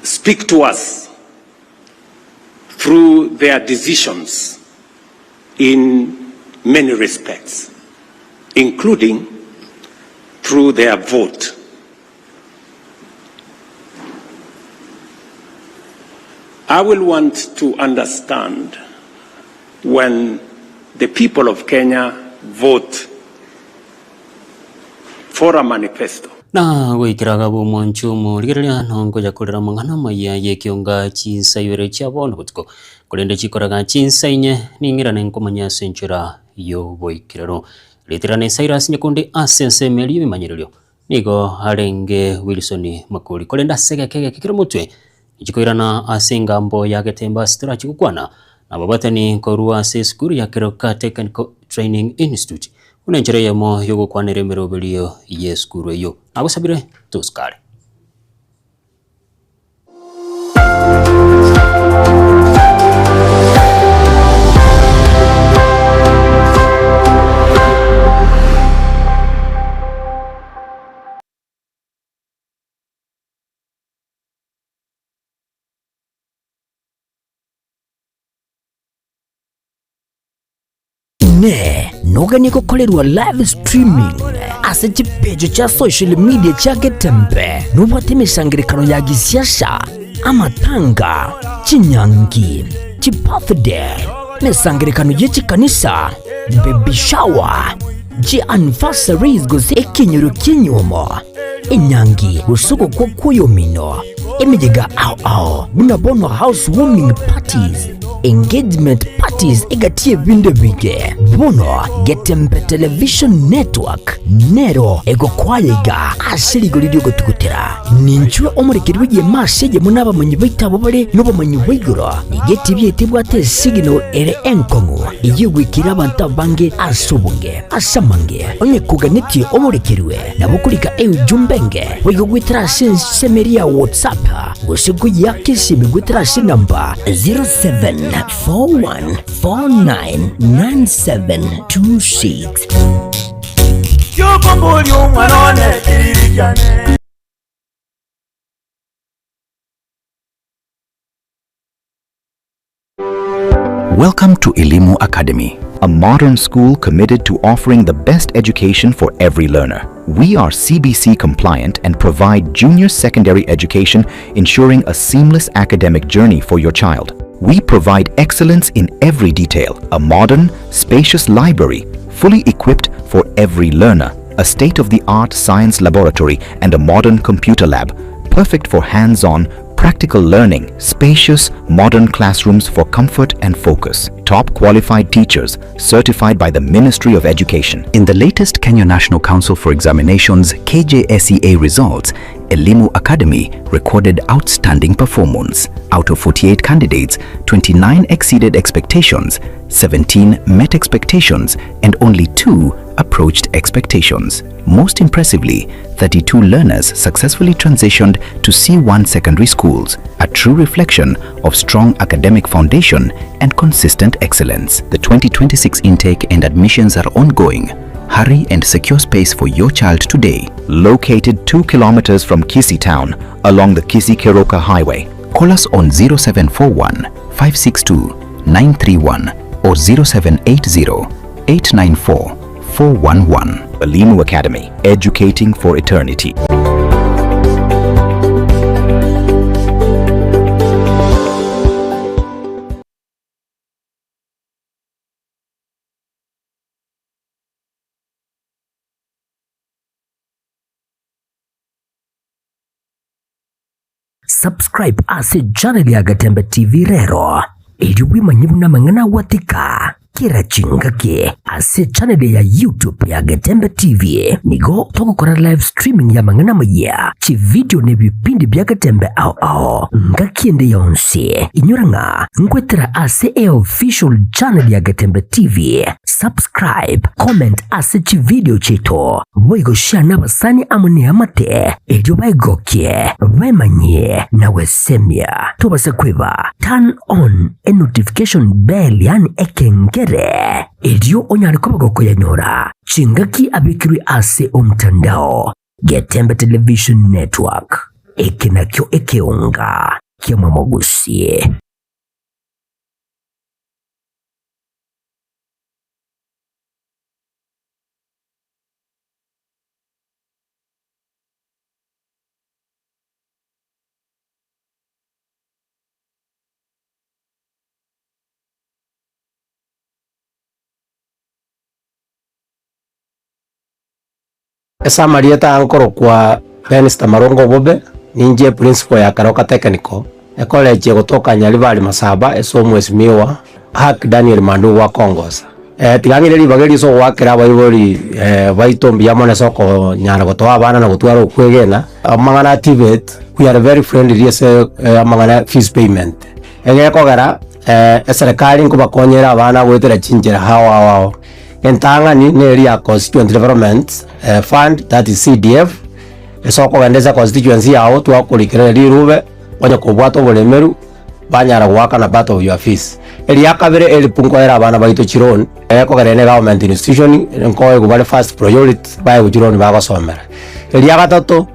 speak to us through their decisions in many respects, including through their vote. I will want to understand when the people of Kenya vote for a manifesto. Na gwikiraga bo mwancho mu rigereria nongo ya kurera mangana maya yekionga chinsa yore cha bono butko kurende chikoraga chinsa inye ningirane nkomanya senchura yo boikirero litirane Cyrus Nyakundi asense meli bimanyirilyo nigo harenge Wilson Makuri kurenda sege kege kikiro mutwe ichikoirana asengambo ya getemba sitra chikukwana na babatani korua se skuru ya Keroka Technical Training Institute unenjere yamo yogo kwanere merobelio yeskuru yo agusabire tuskare. Nogani kukolerwa live streaming ase chipejo cha social media cha Getembe nubwate misangirikano ya gisiasha amatanga chinyangi chibirthday misangirikano yechikanisa baby shower anniversaries gose ekinyuru kinyumo inyangi usuko kwa kuyomino imijega au bunabono housewarming parties engagement parties igatie binde bige bono Getembe Television Network nero ego kwayiga ashiriguririo gutugutera ninchwe omurikirwe ye masege munaba manyi baitabo bare no bamanyi baigoro igetibye tibwate signal ere enkongu iyigwikira abantu bange asubunge asamange onye kuganitie omurikirwe nabukulika jumbenge wigwitira semeria WhatsApp gushigu yakisi migwitira namba 0741499726 Welcome to Elimu Academy, a modern school committed to offering the best education for every learner. We are CBC compliant and provide junior secondary education, ensuring a seamless academic journey for your child. We provide excellence in every detail, a modern, spacious library, fully equipped for every learner, a state-of-the-art science laboratory and a modern computer lab, perfect for hands-on, practical learning, spacious, modern classrooms for comfort and focus, top qualified teachers certified by the Ministry of Education. In the latest Kenya National Council for Examinations KJSEA results, Elimu Academy recorded outstanding performance. Out of 48 candidates, 29 exceeded expectations, 17 met expectations, and only 2 approached expectations. Most impressively, 32 learners successfully transitioned to C1 secondary schools, a true reflection of strong academic foundation and consistent excellence. The 2026 intake and admissions are ongoing. Hurry and secure space for your child today. Located 2 kilometers from Kisii town along the Kisii-Keroka highway. Call us on 0741 562 931 or 0780 894 411. Elimu Academy, educating for eternity. Subscribe ase channel ya Gatembe TV rero ili manyibu na mangana watika kira chingake ase channel ya YouTube ya Gatembe TV nigo toko kora live streaming ya mangana maya chi video ne bipindi bya Gatembe ao ngakiende yonse inyuranga ngwetera ase official channel ya Gatembe TV. Subscribe, comment ase chi video chito boigo share n'abasani amune amate ejo baigokie bemanye na wesemia tubase kweba turn on a notification bell yani ekengere ejo onyari kobagoko yanyora chingaki abikiri ase omtandao Gatembe Television Network ekenakyo ekeunga kiamamogusie. Esa Marieta ankoro kwa Penista Marongo Bobe ninje principal ya Karoka Technical college kutoka Nyalibali Masaba esomwesimiwa Hak Daniel Mandu wa Kongos tigangire libageri so wakira baibori baitombi yamone soko nyara gotoa bana na gutwara ukwegena amangana activate we are very friendly ese amangana fees payment kogera serikali ngo bakonyera abana gwetera chinjera hawa entangani neria constituent development fund that is CDF esoko gendeza constituency yao twakurikira lirube onya kubwato bulemeru banyara gwaka na battle of your fees elia kabere elipungo era abana baito chiron kogerene government institution nko gubale first priority bae chiron bagosomera elia gatatu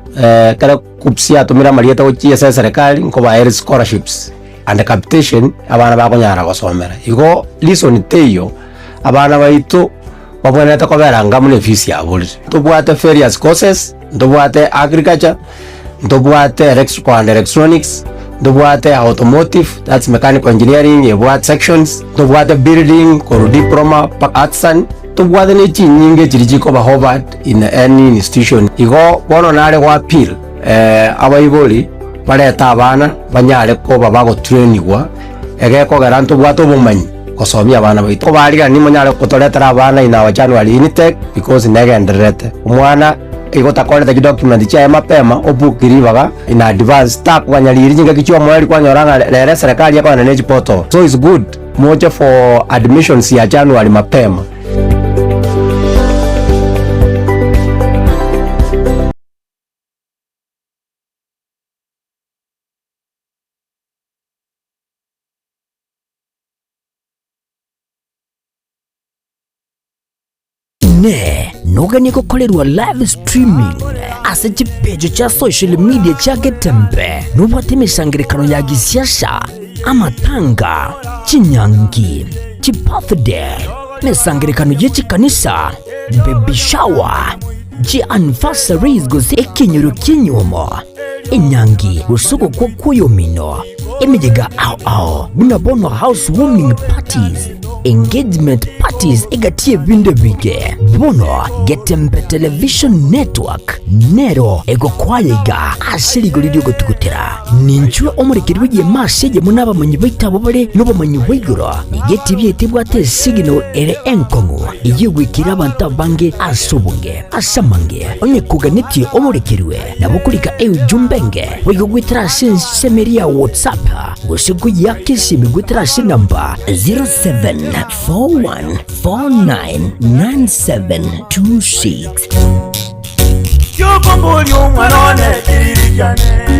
kare kupsia tumira Marieta gochie serikali nko ba scholarships and capitation abana bagonyara gosomera igo listen teyo abana baito baboneta kobera ngamune fees ya buli tubwate various courses ndubwate agriculture ndubwate electrical and electronics ndubwate automotive that's mechanical engineering yebwate sections ndubwate building or diploma arts and ndubwate ne chinyinge chirijiko ba Harvard in any institution igo bono nale wa appeal abaiboli baleta abana banyale ko babago trainingwa egeko garanto bwato bumanyi gosomia abana baitu ko bariga ni munyare kutoretera abana ina wa January intake because negenderete umwana igotakorete document cha mapema obukiribaga in advance ta kwanyariri nyinga kichwa mwali kwanyoranga rere serikali yako na neji portal, so it's good moja for admissions ya January mapema. ne nogani gukorerwa live streaming ase chipejo cha social media cha Getembe nubate misangirikano ya gisiasha amatanga chinyangi chibirthday misangirikano yechi kanisa baby shower anniversaries gose ekinyoro kinyumo inyangi usuko kwa kuyomino imejega ao bunabono housewarming parties engagement parties egatie vinde vige bono Getembe television network nero ego kwayega ashiri golidio gotukutera ninchwe omurikiri wiye masege munaba manyi baitabo bare nobo manyi wigoro igeti byetibwate signal ere enkongu iyigwikira abantu bange asobunge asamange onye kuganitie omurikiriwe nabukulika jumbenge wigo gwitira semeria WhatsApp gosiku yakisi migwitira namba 0741499726 Yobomboli umwanone kiririjane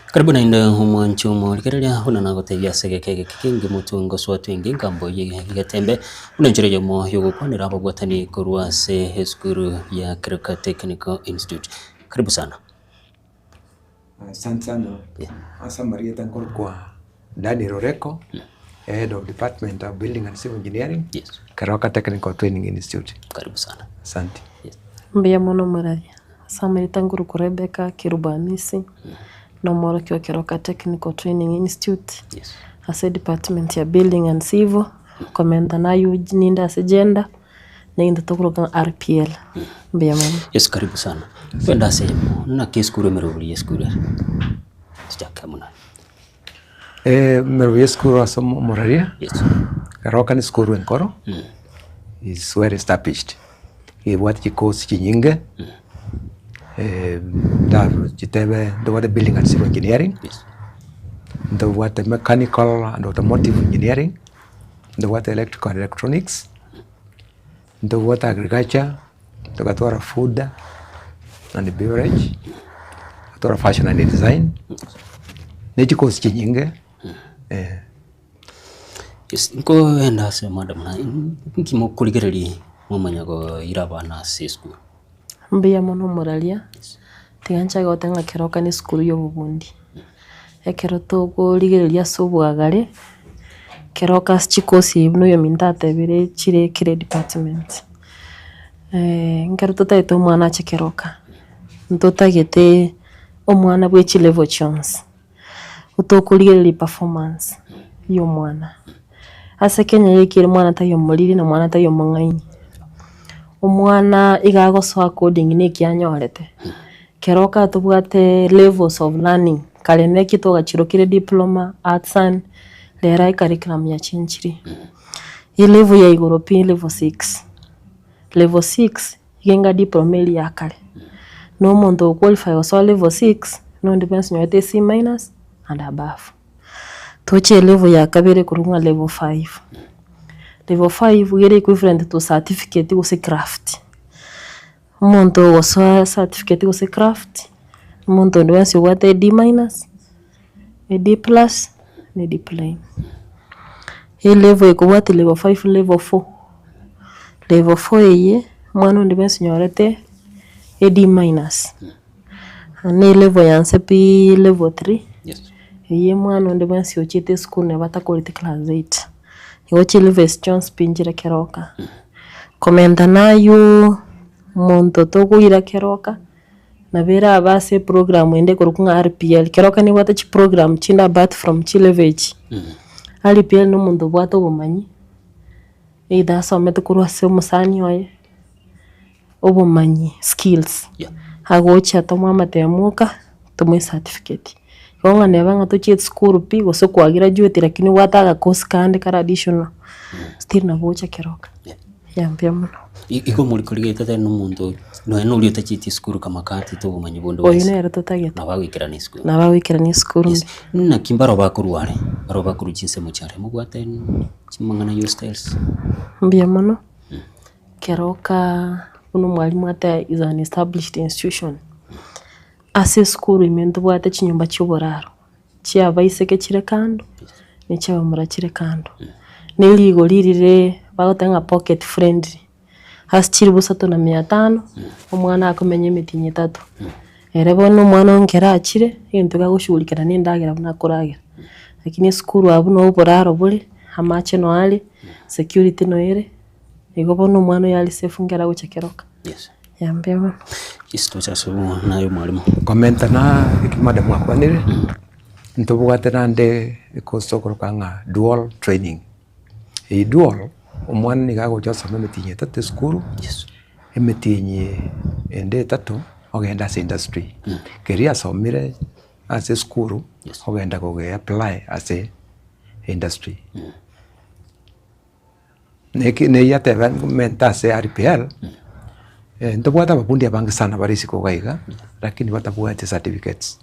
Karibu na inde humwanchumo likerelia huna nagotegia segekege kikingi mutungo swatu ingi nkambo yege Getembe unanchireje mo yogo kwani rabo gwatani kurwa se skuru ya Keroka Technical Institute. Karibu sana. Asante sana. Asa Maria Tankoro kwa Dani Roreko, Head of Department of Building and Civil Engineering. Yes. Keroka Technical Training Institute. Karibu sana. Asante. Yes. Mbia mono Maria. Asa Maria Tankoro kwa Rebecca Kirubanisi. No more kwa Keroka Technical Training Institute. Yes. Asa Department ya Building and Civil. Komenda na yu ninda asa gender. Na inda tokuro kan RPL. Mbia mono. Yes, karibu sana. Penda sehemu. Na kiskuru merubuli yeskuru. Sijaka muna. Merubuli yeskuru asa moraria. Yes. Keroka ni skuru enkoro. Is well established. Iwati kikosi chinyinge. Jitebe the water building and civil engineering, the water mechanical and automotive engineering, the water electrical and electronics, the water agriculture, the water food and beverage, the water fashion and design. Neji course chinyinge. Yes, nko enda se madam na nkimo kuligereri mumanyago iraba na sesku. Mbia mono moralia. Tigancha gotenga Keroka ni skuru y'obubundi. Ekero togo ligereria sobwagare. Keroka chikosi no yo mintate bire chire kire department. Ngero totaito mwana cha Keroka. Ntotagete omwana bwe chi level chance. Utokuligereria performance yo mwana. Ase Kenya yekire mwana tayo muliri na mwana tayo mangaini. Omwana igagoswa coding ni kyanyorete. Keroka tubwate levels of learning. Kalene kitoga chirokire diploma, arts and Lera curriculum ya chinchiri. I level ya igoro pi level 6. Level 6 yenga diploma ili yakale. No muntu qualify oso level 6 no depends nyote C- and above. Toche level ya kabere kurunga level 5. Level 5 yere equivalent to certificate use craft. Muntu oso certificate use craft. Muntu nwensi wate D-, a D+, ne D plain. Hii level ikuwati level 5 level 4. Level 4 eye mwana ndibesi nyorete a D-. Ane level yanse pi level 3. Yes. Eye mwana ndibesi ochite school ne bata quality class 8. Iwachi level Jones pinjira keroka. Komenda nayo muntu tokuira keroka. Na vera abase program ende kurukunga RPL. Keroka ni wata chi program chinda bat from Chilevage. RPL no muntu bwato bumanyi. Either somete kurwase umusani oye. Obumanyi skills. Hagocha tomwa matemuka tomwe certificate. Konga nebanga tuchi school pi goso kwa graduate lakini wataga course kandi kara additional. Still na bocha keroka. Yambia muno. Iko muri kurigeta tena n'umuntu no uri utachiti skuru kama kati to bumanyi bondo wese. Oyo nero tutageta. Nabawikira ni skuru. Nabawikira ni skuru. Na kimbaro bakuruare. Baro bakuru chinse muchare mugwate chimangana yo styles. Mbia muno. Keroka uno mwalimu ata is an established institution. Ase skuru imendo bwate chinyumba cy'uburaro. Chia baiseke kire kando. Ne cya bamura kire kando. Neligo lirire bagotanga pocket friendly. Hasitiri busatu na 500 umwana akomenye mitinye 3. Erebo no mwana ongera akire into gagushugulikana n'indagira bunakuragira. Lakini skuru abu no buraro buri amache no ali security no ere igobo no mwana yali safe ngera gucekeroka. Yes. Yambeba. Isto chaso nayo mwalimu. Komenta na ikimada mwakwanire. Ntobugate nde ikosokoroka dual training. E dual umwana ni gago cyosoma mitinye 3 skuru. Yes. Emitinye ende 3 ogenda as industry. Keria somire as skuru ogenda go apply as industry. Ne yate menta se RPL. Ntobwata babundi abangi sana barisiko gaiga lakini batabuate certificates.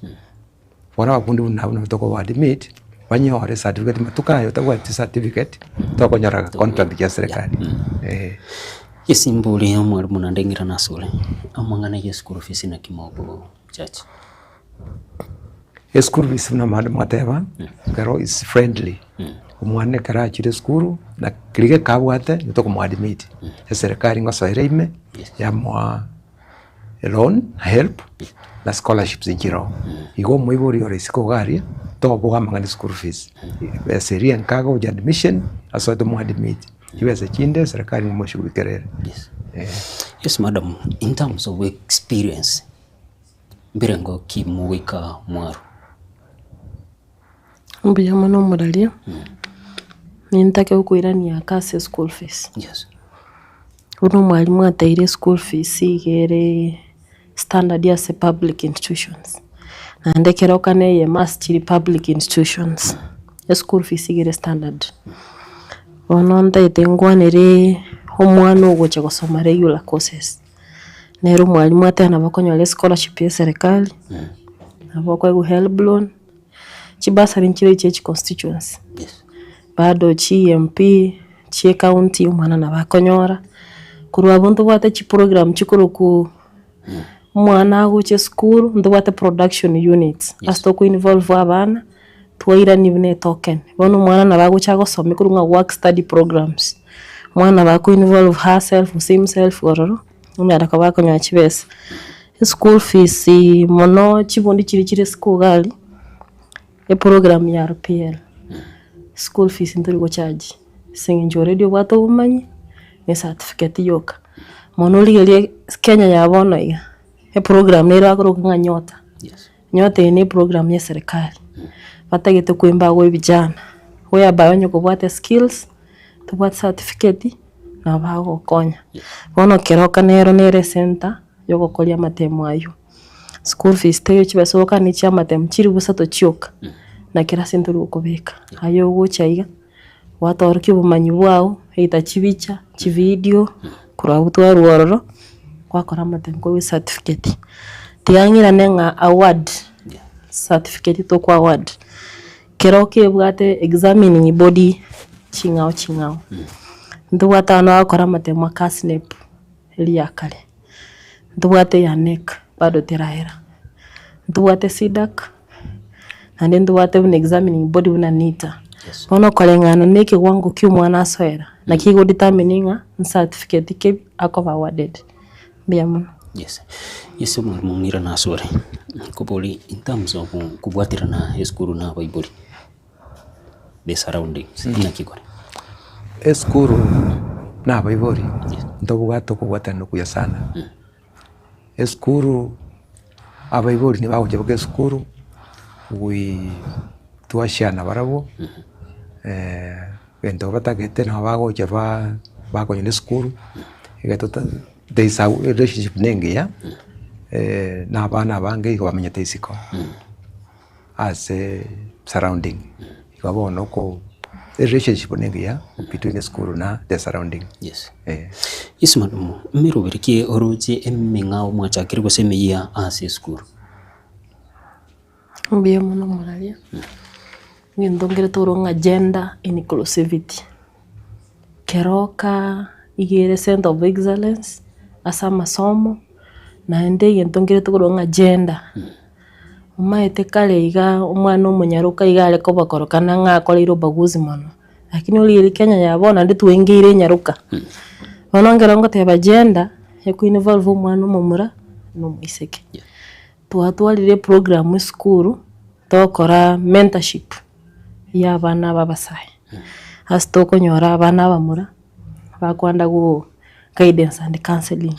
Wana babundi unabona toko wa admit banyore certificate matukayo tabuate certificate toko nyara contract ya serikali. Yesimbuli ya mwalimu nandengira nasule amangana ya school fees na kimogo church. School fees na madam mateva karo is friendly. Umwane kara chire skuru na kirige kabwate nitoko mwadimiti. Serikali ngosoire ime ya mwa loan help na scholarships injiro. Igo muibori ore siko gari to boga mangani school fees. Seria nkago ya admission aso to mwadimiti. Kiweze chinde serikali mmoshughulikerere. Yes madam, in terms of experience mbirengo kimuwika mwaru. Mbiya mano muralia. Nintake ukwirania kase school fees. Yes. Uno mwalimu ataire school fees igere standard ya se public institutions. Na ndekeroka ne ye must public institutions. School fees igere standard. Ononda itengwanire omwana ogocha gusoma regular courses. Nero mwalimu atana bakonyole scholarship ya serikali. Abakwa help loan. Chibasari nchire chechi constituency. Yes. Bado chi MP chi county umwana nabakonyora kurwa buntu bwate chi program chikuru ku mwana agoche school ndo bwate production units. Asto ku involve abana twaira nibne token bono mwana nabagocha gosoma kurunga work study programs mwana bako involve herself himself gororo umwana kabakonya chibese school fees mono chibondi chiri school gali e program ya RPL. School fees nduri go charge singinjo radio bwato bumanyi ne certificate yoka mono ligelie Kenya ya bono iga e program ne ragoro nga nyota. Yes. Nyota ni program ya serikali batagete kwimba go bijana we abayonyo ko bwate skills to bwate certificate na bago konya. Bono keroka nero nere center yoko kolia matemo ayo. School fees teyo chibasoka ni cha matemo chiri busato chioka. na kira sintu rukubika ayo guchaiga watorki bumanyi bwao ita chibicha chivideo kurabutwa ruororo kwakora matengo we certificate tiangira nenga award certificate to kwa award keroke bwate examining body chingao ndubwata no akora matemwa kasnep elia kale ndubwate ya neck bado tirahera ndubwate sidak and ndubwate un examining body una nita ono kolengana neki wangu kyu mwana asoera na kigo determininga certificate ke akova awarded biamu. Yes mungira na sore kuboli in terms of kubwatira na eskuru na baibori the surroundings na kigore eskuru na baibori ndobugato kubwata no kuya sana eskuru abaibori ni bawo jabwe eskuru wi tuashana barabo endo batagete na bago jaba bago ni eskuru igatota there is a relationship nenge ya na bana bange bamenya tesiko as a surrounding ikabona ko relationship nenge ya between the school na the surrounding. Ismanu miro beriki oroje emmenga omwachakire gosemeyia as a school mbiye muno muralia ngindongere toronga gender inclusivity keroka igere center of excellence asa masomo na ende yentongere toronga gender umaete kale iga umwana omunyaruka igale ko bakorokana nga akoleiro baguzi mono lakini uli Kenya yabona ndi tuengire nyaruka banongera ngo teba gender yaku involve umwana omumura no mwiseke twatwalire program school tokora mentorship ya bana babasai astoko nyora bana bamura bakwanda go guidance and counseling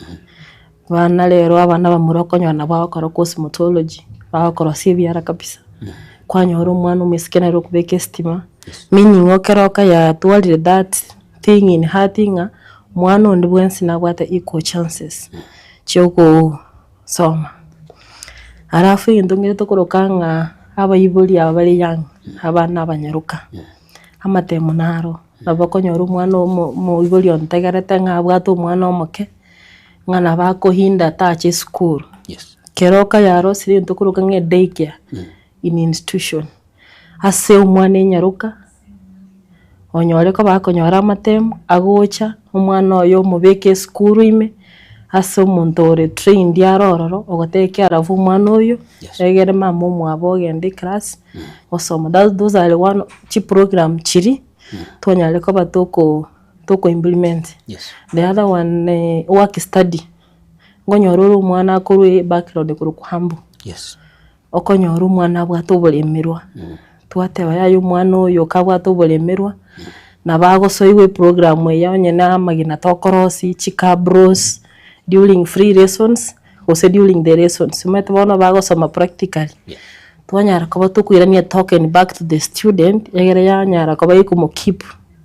bana lero abana bamura konyona bakora cosmetology bakora CBR kabisa kwanyora umwana umwesikena ro kubeka estima meaning okeroka ya twalire that thing in hurting mwana ondi bwensi na gwata equal chances cyoko soma arafu indongere tokorokanga abayibuli abali yang abana abanyaruka amatemo naro nabakonyora umwana mu ibuli ontegerete nga bwato umwana omoke ngana bakohinda tache school keroka yaro siri ntokuruka nge daycare in institution ase umwana enyaruka onyore ko bakonyora amatemo agocha umwana oyo mubeke school ime ase omuntu ore trained yarororo ogoteke aravu umwana oyo egere mama omwabo ogende class osoma those are one chi program chiri tonyale ko batoko implement the other one work study ngonyororo umwana akuru background kuru kuhambu okonyoro umwana bwatobolemerwa twateba yayo umwana oyo kabwatobolemerwa na bagosoiwe program yonye na magina tokorosi chikabros during free lessons ose during the lessons umetebona bagosoma practically twanyara ko batukwirania token back to the student egere yanyara ko bayikumo keep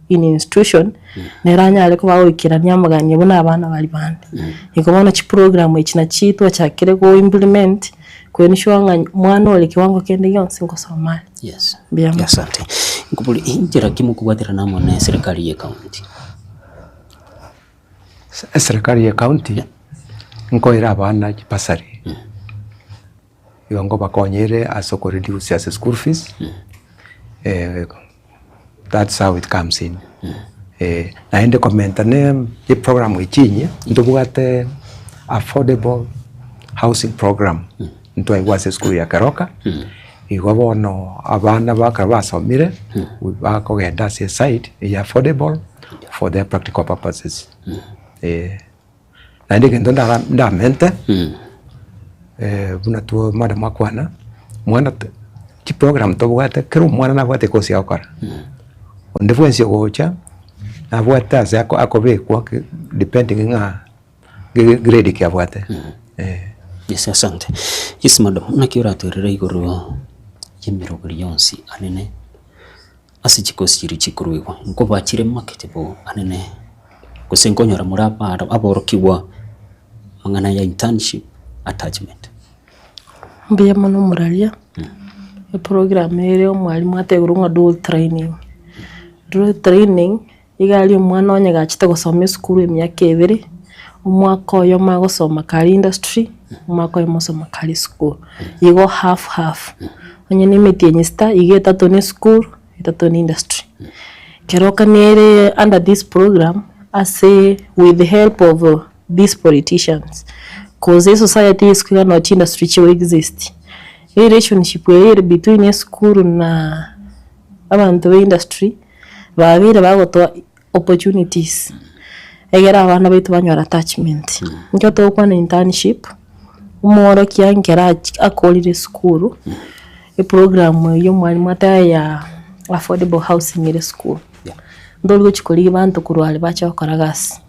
in institution neranyale ko bawikirania maganye bona abana bali bande ikobona chi program ekina chitwa chakire go implement kwenishwanga mwana ole kiwango kende yonse ngo Somalia. Asante nkubuli injira kimu kubwatira namo na serikali ya county serikali ya county nkoira abana pasari yongo bakonyere asoko reduce as school fees that's how it comes in naende komenta ne ye program ichinye ndubwate affordable housing program ntwa igwase school ya Karoka igobono abana bakabasomire bakogenda se site ya affordable for their practical purposes naende kendo ndamente buna tu madam akwana mwana chi program to bwate kero mwana na bwate kosi akora onde fwensi gocha na bwate ase akobekwa depending nga grade kia bwate asante madam nakiora turere igoro yemirogori yonsi anene ase chikosiri chikuruiwa ngo bachire market bo anene kusenkonyora murapa aborokiwa mangana ya internship attachment mbiye mono muralia program ere omwalimu ategurunga dual training. Dual training igali omwana onye gachite gusoma skulu emyaka 2 omwaka oyo magosoma kali industry omwaka oyo mosoma kali school igo half onye nimeti enyista igeta tone school ita ni industry. Keroka nere under this program I say with the help of these politicians cause society is not industry chiwe exist. Relationship between a school na abantu be industry babire bagoto opportunities egera abana baitu banyora attachment njo to kwa internship umoro kiangera akolire school e program yo mwalimu ataya affordable housing in school ndolgo chikoli bantu kurwale bacha bakoragasi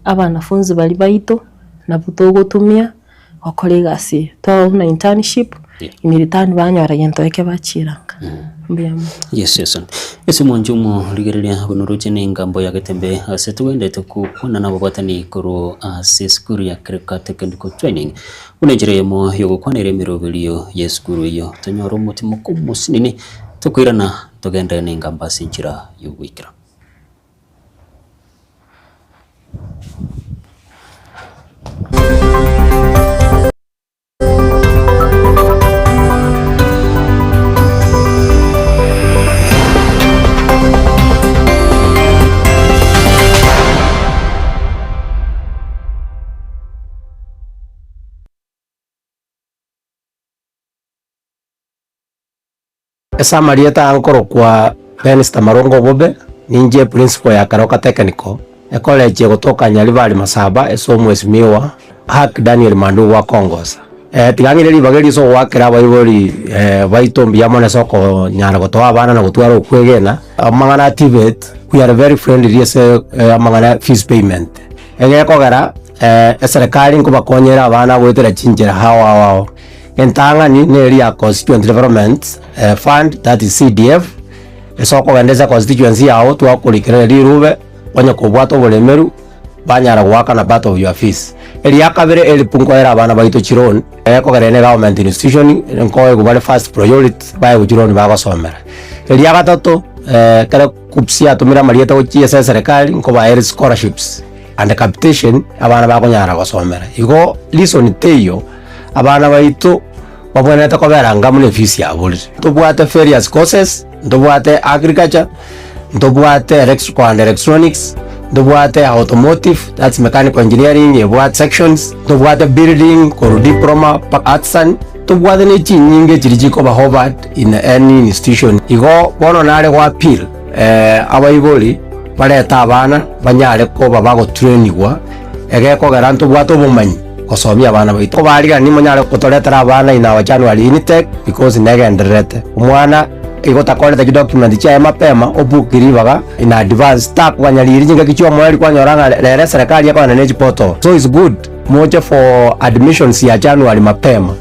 abanafunzi bali baito na butogo tumia wakolegasi to na internship in return banyora yento yake bachiranga Yes. Ese monjumo ligerelia bunuruche ni ngambo ya Getembe ase tuende tukubona nabo batani koro ase skuru ya Kireka Technical Training unejiremo yogo kwanere mirobelio ya skuru yo tonyoro mutimo kumusinini tukwirana tugenda ni ngamba sinjira yugwikira. Esa marieta ankoro kwa Minister Marongo Bobe ninje principal ya Karoka Technical college kutoka Nyalibali Masaba esomwesimiwa Hak Daniel Mandu wa Kongosa tigangire libageri so wakira bayibori baitombi yamone soko nyara gotoa bana na gutwara okwegena amangana activate we are very friendly ese amangana fees payment kogera serikali ngo bakonyera abana gwetera chinjera hawa entanga ni area constituent development fund that is CDF esoko gendeza constituency yao twakulikira lirube onye kubwato bolemeru banyara gwaka na battle of your fees area kabere elipungo era abana baito chiron kogera ne government institution nko kubale first priority bae chiron bagosomera area gatatu kare kupsia tumira marieta gochie serikali nko ba scholarships and capitation abana bakonyara gosomera igo listen teyo abana baito babona ta koberanga mune fees ya buli tubwate various courses tubwate agriculture tubwate electrical and electronics tubwate automotive that's mechanical engineering tubwate sections tubwate building or diploma arts and tubwate ne chinyinge chirijiko ba Harvard in any institution igo bono nare kwa appeal abayiboli baleta abana banyare ko babago trainingwa egeko garanto bwato bumanyi kosomia abana baito bariga ni monyare kutoletera abana ina wa January intake because negenderete umwana igota koleta document cha mapema obukiri baga in advance tak wanyaliri jinga kichwa mwali kwa nyoranga lere serikali yako na neji portal so it's good moja for admissions ya January mapema.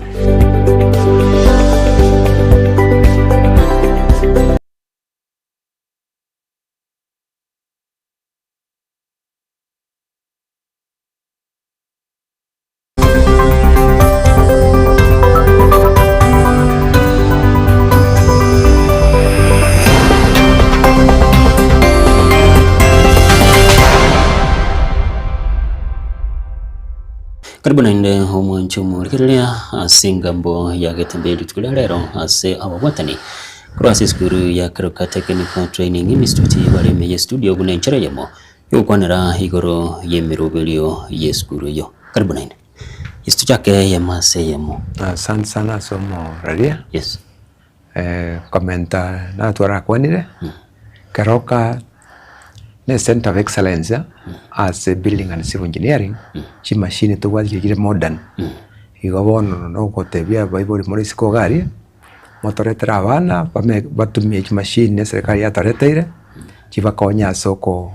Karibu naende omwanchomo likirelia asingambo ya Getembe tukulia lero ase abawatani kurasi skuru ya Kireka Technical Training Institute bareme ye studio gune nchareyemo yokwanera igoro yemirobelio ye skuru yo. Karibu naende istu chake ya maseyemo. Asante sana somo ralia. Yes. Komenta na tuara kwanire Karoka ne Center of Excellence as a building and civil engineering chi machine to was gire modern igobono no kotebia baibori muri sikogari motoretera abana batumie chi machine ne serikali yatareteire chibakonya soko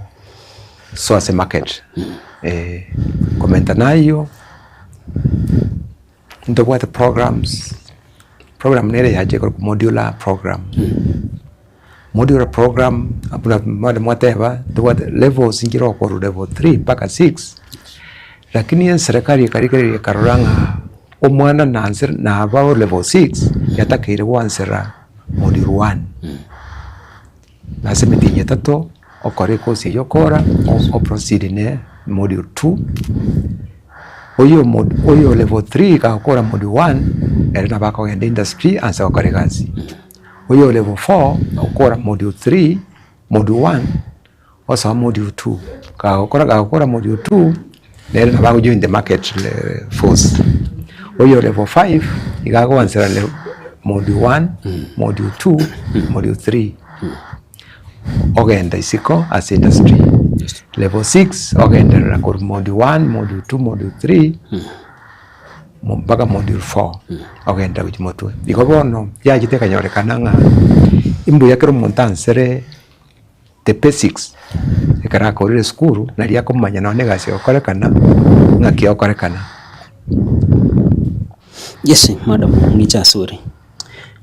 so as a market komenta nayo ndo what program nere yaje ko modular program modular program apuna mada mwateba to level singiro ko level 3 mpaka 6 lakini serikali karikari karuranga omwana na answer na about level 6 yatakire wansera module 1 lazima tinye tato okore kosi yokora o proceed ne module 2 oyo level 3 kakora module 1 erina bako genda industry ansa okore kazi oyo level 4 okora module 3 module 1 osa module 2 kakora module 2 erina bako join the market force oyo level 5 igago answer module 1 module 2 module 3 ogenda isiko as industry level 6 ogenda rakor module 1 module 2 module 3 mpaka module 4 ogenda kujimotwe iko bono yajite kanyorekana nga imbu yakero montansere the basics ekara korire skuru na lia kumanya na negasi okorekana ngaki okorekana. Yes madam ngicha sorry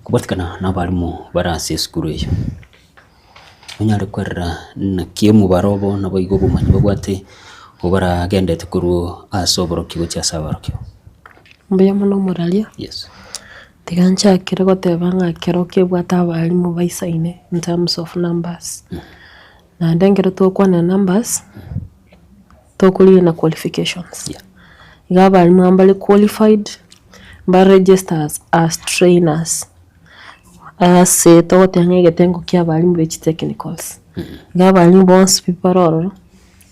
kubatikana n'abarimu barase skuru eyo munyare kwerra na kiemu barobo na boigo bumanyi babwate obara gendete kuru asoboro kigo kya sabarokyo mbuya muno muralia. Yes. Tigancha kirego tebanga keroke bwata abarimu baisaine in terms of numbers. Na ndengero to kwana numbers to kuli na qualifications. Yeah. Iga abarimu ambali qualified ba registers as trainers. Se to tenge tengo kya abarimu bechi technicals. Iga abarimu bonse piparoro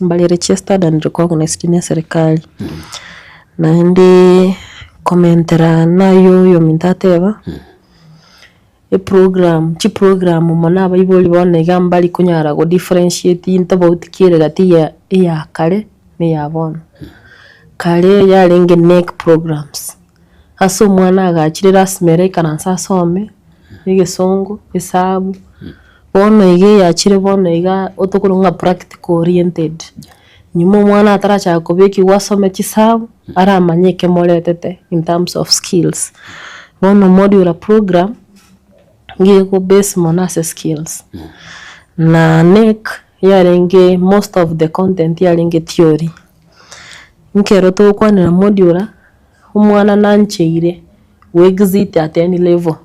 mbali registered and recognized in serikali. Na ndi komentera nayo yo mintateba program mona abaiboli bone gambali kunyara go differentiate into about kire gati ya kale ne ya bona kale ya lenge neck programs aso mwana agachirira smere kana sasome igesongo isabu bona ige yachire bona iga otokurunga practical oriented nyuma mwana ataracha kobeki wasome kisabu ara manyeke moletete in terms of skills bona modular program ngiko base monase skills na neck yarenge most of the content yarenge theory nkero to kwana modular umwana nancheire we exit at any level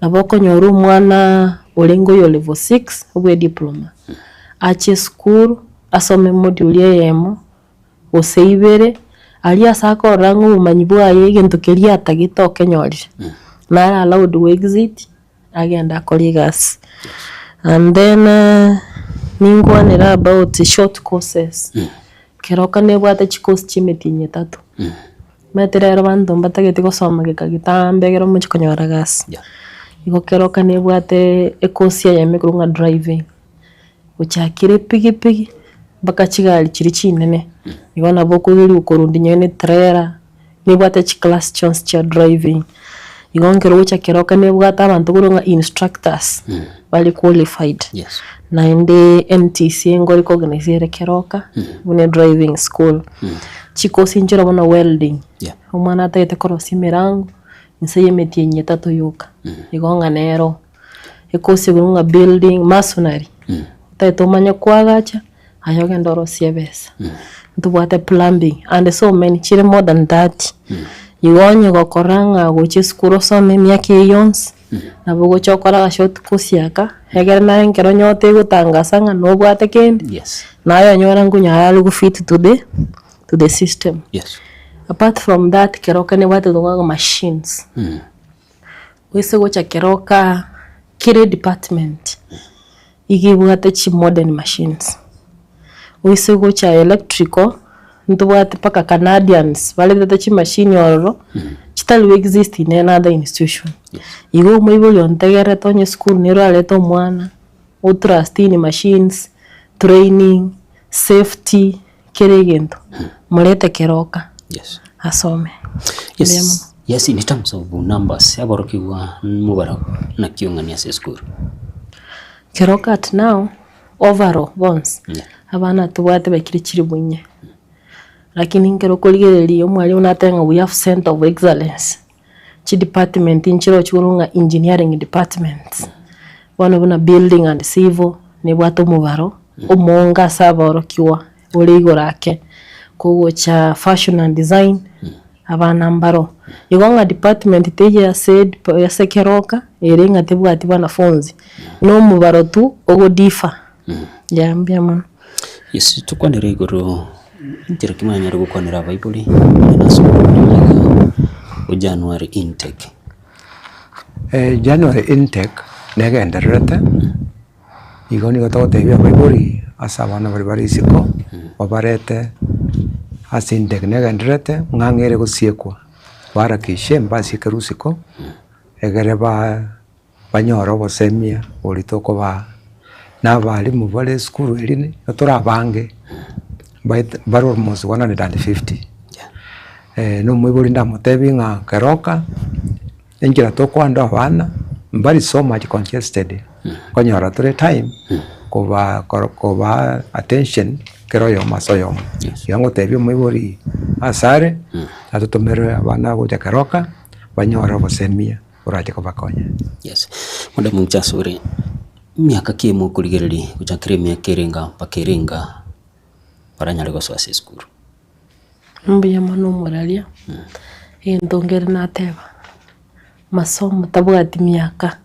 naboko nyoru mwana olengo yo level 6 obwe diploma ache school asome module yemo oseibere alia sako rangu umanyi bwaye gento kelia atagitoke nyori na allowed to exit agenda colleagues and then ningwanira about short courses keroka ne bwata chikosi chimetinye tatu meterero bantu mbatagete gosoma gikagitambe gero muchikonyora gas iko keroka ne bwate ekosi ya mekurunga driving uchakire pigi baka chigali chiri chinene ibona boko yuri ukorundi nyene trailer ne bwate chi class chance cha driving igongero ucha keroka ne bwata abantu kurunga instructors bali qualified. Yes. Na inde NTC ngori organize keroka une driving school chikosi njira bona welding umwana atete korosi mirango nseye metinye tatu yuka igonga nero ekosi kurunga building masonry taito manya kwagacha ayoge ndoro siebesa ntubwate plumbing and so many chire more than that igonye gokoranga goche skuro some myaka yons nabugo chokora short kusiaka hegera na ngero nyote gutangasa nga no bwate kendi. Yes. Nayo nyora ngunya yalu go fit to the system. Yes. Apart from that keroka ne wate donga machines wese gocha keroka kire department igibwate chi modern machines wese gocha electrical ntubwate paka Canadians vale tete machine yororo chitali exist in another institution. Igo muibuli ontegere tonye school nero aleto mwana o trust in machines training safety keregento mulete keroka asome. Yes. Yes, in terms of numbers aborokiwa mubara na kiongania se school keroka at now overall bonds abana tubwate bakiri chiri bunye lakini ngero koligereri omwali unatenga we have center of excellence chi department inchiro churunga engineering department one buna building and civil ne bwato mubaro omonga saboro kiwa oligo rake kogo cha fashion and design abana mbaro igonga department teje ya said ya sekeroka erenga tebwati banafunzi no mubaro tu ogo difa yambia man yes tukwanira igoro ntira kimanya rwo kwanira Bible naso January intake January intake negenderete igoni gototebia Bible asa abana bari isiko babarete ase intake negenderete ngangere gusiekwa barakishe mbasi kerusiko egere banyoro bosemia olitoko ba n'abarimu bari school eline turabange bari almost 150 no mwiburi ndamutebi nga Keroka engira tokwanda abana bari so much congested konyora tore time koba attention keroyo masoyo yango tebi mwiburi asare atutomere abana goja Keroka banyora bosemia uraje kobakonya. Yes muda munchasuri miaka kimu kuligereri kujakire miaka irenga pakirenga paranyale goswase skuru mbuya mano moralia ndongere nateba masomo tabwati miaka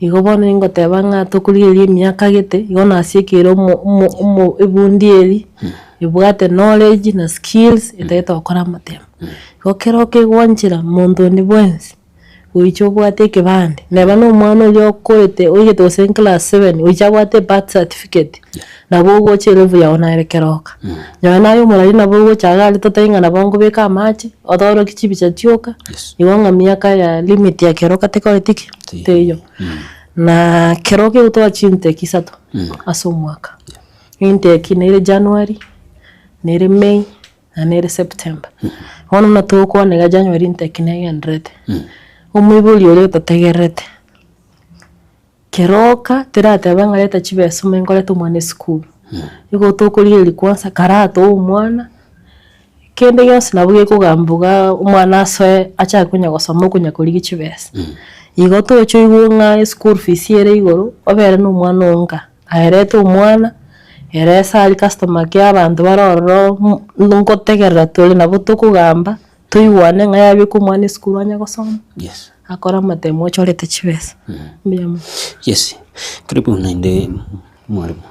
igobona ingoteba nga tokuligerie miaka gete igona asiekero mo ebundieri ibwate knowledge na skills itaita okora matema Keroka gwanjira mondo ni bwensi uicho bwate kibande neba no mwana yo koete oyete osen class 7 uicha bwate birth certificate na bogo chelevu ya ona Keroka nyana yo murali na bogo chagali totainga na bongo beka machi odoro kichibicha tioka iwanga miaka ya limit ya Keroka tekoretiki teyo na Keroka utoa chinte kisato aso mwaka intake nere January nere May na nere September hono na toko nega January intake nega ndrete umwibuli ole tategerete Keroka terate bangaleta chibeso mengoleta umwana school iko tokolieli kwanza karato umwana kende yose nabuge kugambuga umwana asoe acha kunya gosoma kunya koligi chibeso igo tocho igunga school fees yere igoro obere no umwana onga aherete umwana eresa ali customer ke abantu baroro nungo tegerera tole nabo tokugamba tuiwane ngayabe ku mwana school anya gosoma yes akora matemo cholete chibesa mbiyamo yes karibu nainde mwalimu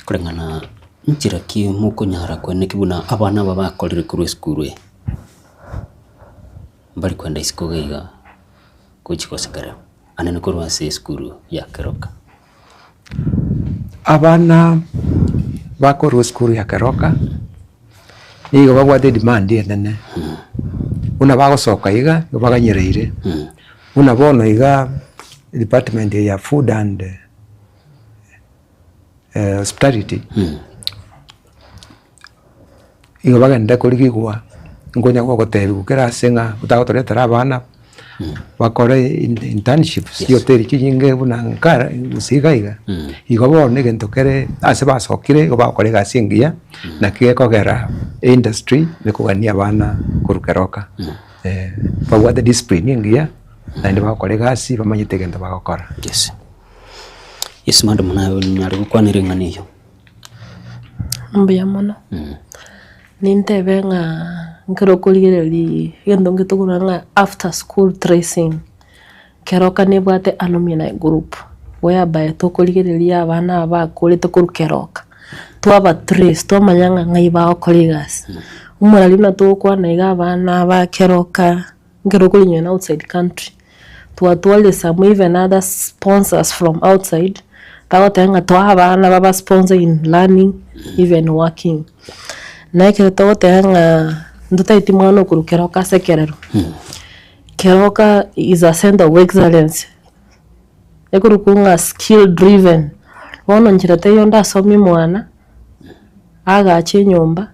kurengana njira ki muko nyara kwene kibuna abana babakorire kuri school bali kwenda isiko gaiga kuchikosekara anene korwa se school ya Keroka abana bakorwa school ya Keroka nigo bagwate demand nene una bagosoka iga baganyereire una bono iga department ya food and hospitality igo bagenda kuligigwa ngonya kwa gotebi gukera senga utagotoretera abana bakore internships yoteri kijinge buna nkara usigaiga igo bone gentokere ase basokire igo bakore gasingia na kigekogera industry bekugania abana kurukeroka bagwate discipline ngia na ndi bakore gasi bamanyite gento bagokora yes yes madam na nyari gukwanire nganiyo mbuya mono nintebe nga nkerokoligeri gendo ngitugura nga after school tracing Keroka nebwate alumni group whereby tokoligeri abana abakorete kuri Keroka twaba trace twamanyanga ngaiba okoligas umurali na tokwana iga abana ba Keroka nkerokolinyana outside country twatwale some even other sponsors from outside tagotenga twabana baba sponsor in learning even working naike tagotenga ndutaiti mwana kuri Keroka sekerero Keroka is a center of excellence ekurukunga skill driven wono njirate yonda somi mwana aga ache nyumba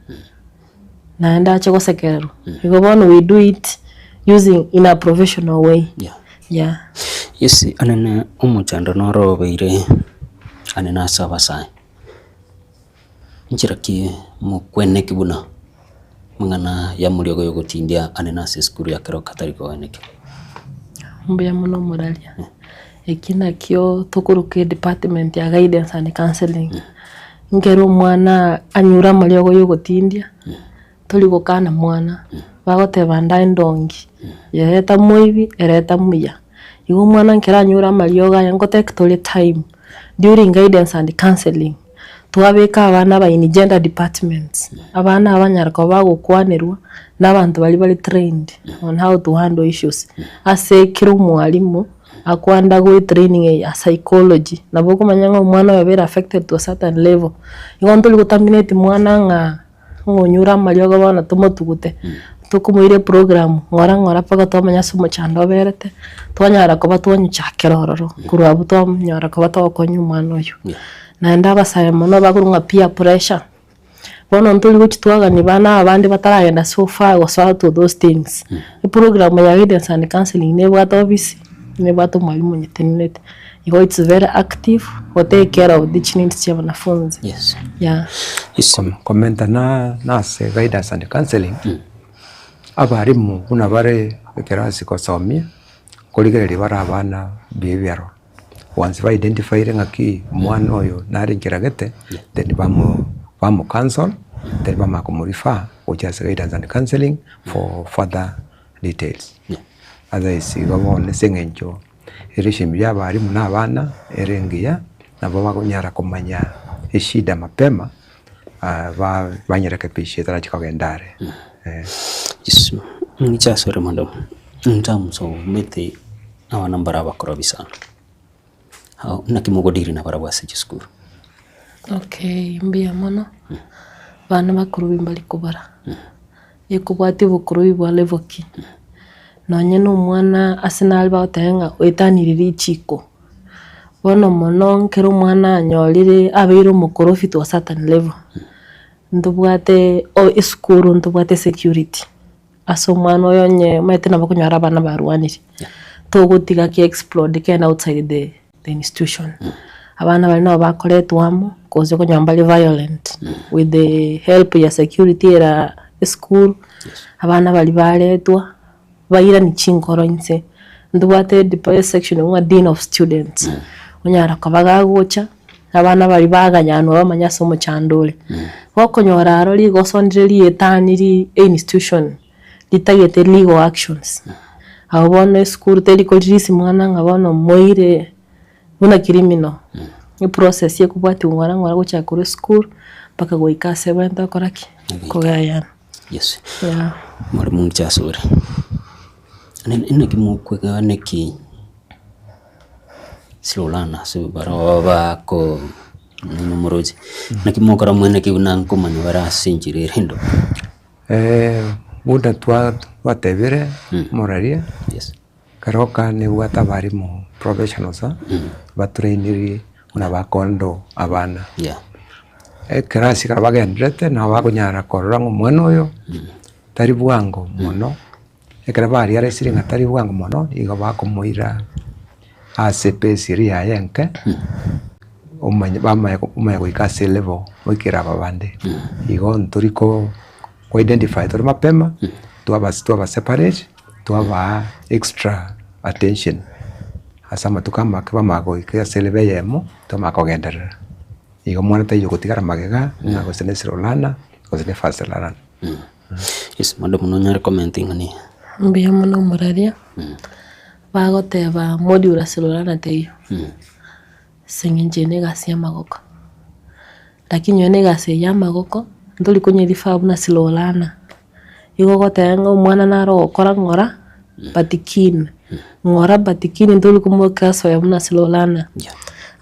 naenda ache kosekerero igo bono we do it using in a professional way yeah yes anene umuchando noro beire anena sabasai njiraki mukwene kibuna mangana ya muliogo yogotindia anena seskuru ya Keroka tariko eneke mbuya muno moralia ekina kyo tokuruke department ya guidance and counseling ngero mwana anyura muliogo yogotindia toligokana mwana bagoteba ndae ndongi yereta moibi ereta muya igo mwana nkera nyura marioga yangote tole time during guidance and counseling twabeka abana ba in gender departments abana abanyarko bagukwanirwa n'abantu bali trained on how to handle issues ase kiro mwalimu akwanda go training ya psychology nabo kumanya ngo mwana wabera affected to a certain level igo ntuli contaminate mwana nga ngonyura marioga bana tumotugute tukumuire program ngora paka twamanya sumo chando berete twanyara ko batwonye chakerororo kurwabu twanyara ko batokonye umwana uyu naenda basaya mono bagurunga peer pressure bono ntuli guchitwaga ni bana abandi bataragenda so far go so to those things program ya guidance and counseling ne bwato office ne bwato mwalimu nyetenete it's very active we take care of the needs ya wanafunzi. Yes. Yeah. Komenta na se guidance and counseling abarimu kuna bare kerasi ko somia kuligereri bara abana behavioral once we identify ngaki mwana oyo nari kiragete then bamu counsel then bamu kumurifa which is guidance and counseling for further details. Otherwise igabone sengenjo irishimbi y'abarimu n'abana erengiya nabo bagonyara kumanya ishida mapema banyerekebishe tarakikagendare. Yes. Nichasore madam. Ntamso mete awana baraba korobisa. How nakimogodiri na baraba sejeskuru. Okay, mbia mono. Bana bakuru bimbali kubara. Yekubati bukuru bwa level ki. Nonye n'umwana asinali batenga wetaniriri chiko. Bono mono nkero mwana anyorire abiro mukuru fit wa certain level. Ndubwate iskuru ndubwate security. Aso mwana oyonye maite nabakunyara abana barwanire. Togutiga ki explode kena outside the institution. Abana bali nabo bakoletwamo koze ko nyambali violent with the help ya security era school. Abana bali baletwa bayira ni chinkoro nse ndubwate the section wa dean of students onyara kabaga gocha abana bali baganyano bamanya somo chandole wakonyora aroli gosondreli etaniri institution litagete legal actions abone school teliko jisi mwana ngabona moire una criminal ni process ye kubwati ngwana ngora gocha kuri school paka goika sebenta koraki kogayana. Yes. Yeah. Mwalimu Chasore. Nene kimukwega neki silolana se baraba ko numorozi nakimokara mwene kibunanko manywara sinjire rendo buda twatebere moraria. Yes. Karoka ne wata barimu professionals batrainiri una bakondo abana. Yeah. Kerasi karabagendrete na bakunyara korango mwana oyo tari bwango mono ekrabari ari siringa tari bwango mono igo bakomoira ACP siria yenke umanya kuikase level wikira babande igo nturiko ku identify tori mapema tuaba separate tuaba extra attention asama tukama kama ikase level yemo tumakogenderera igo mwana tayo kutigara magega ngago senesirolana kozene faselana. Yes, madam no nyare commenting ani mbia mono moraria bagoteba modula silolana teyo sengenjene gasi ya magoko lakini yone gasi ya magoko ndoli kunye difabu na silolana igo gotenga mwana naro okora ngora batikin ngora batikin ndoli kumoka so ya muna silolana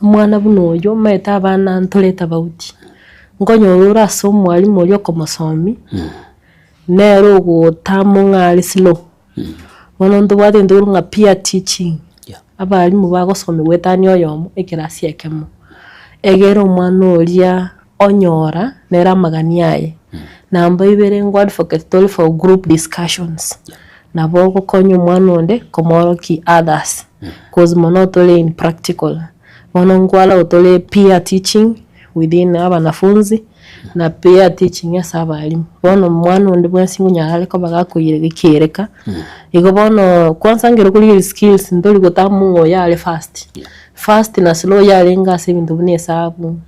mwana buno yo meta bana ntoleta bauti ngonyo ura so mwalimu lyo komosomi nero go tamunga silo wono ndubade ndurunga peer teaching abalimu bagosome wetani oyomo ekirasi ekemo egero mwana oria onyora nera maganiaye namba ibere ngo advocate for group discussions na bogo konyo mwana onde komoro ki others cause monotole in practical wono ngwala otole peer teaching within abanafunzi na peer teaching ya sabalimu bono mwana onde bwansi ngunyarale ko bagakoyire gikireka igo bono kwanza ngero kuri skills ndoli gotamu yale fast na slow yale ngase bintu bune sabu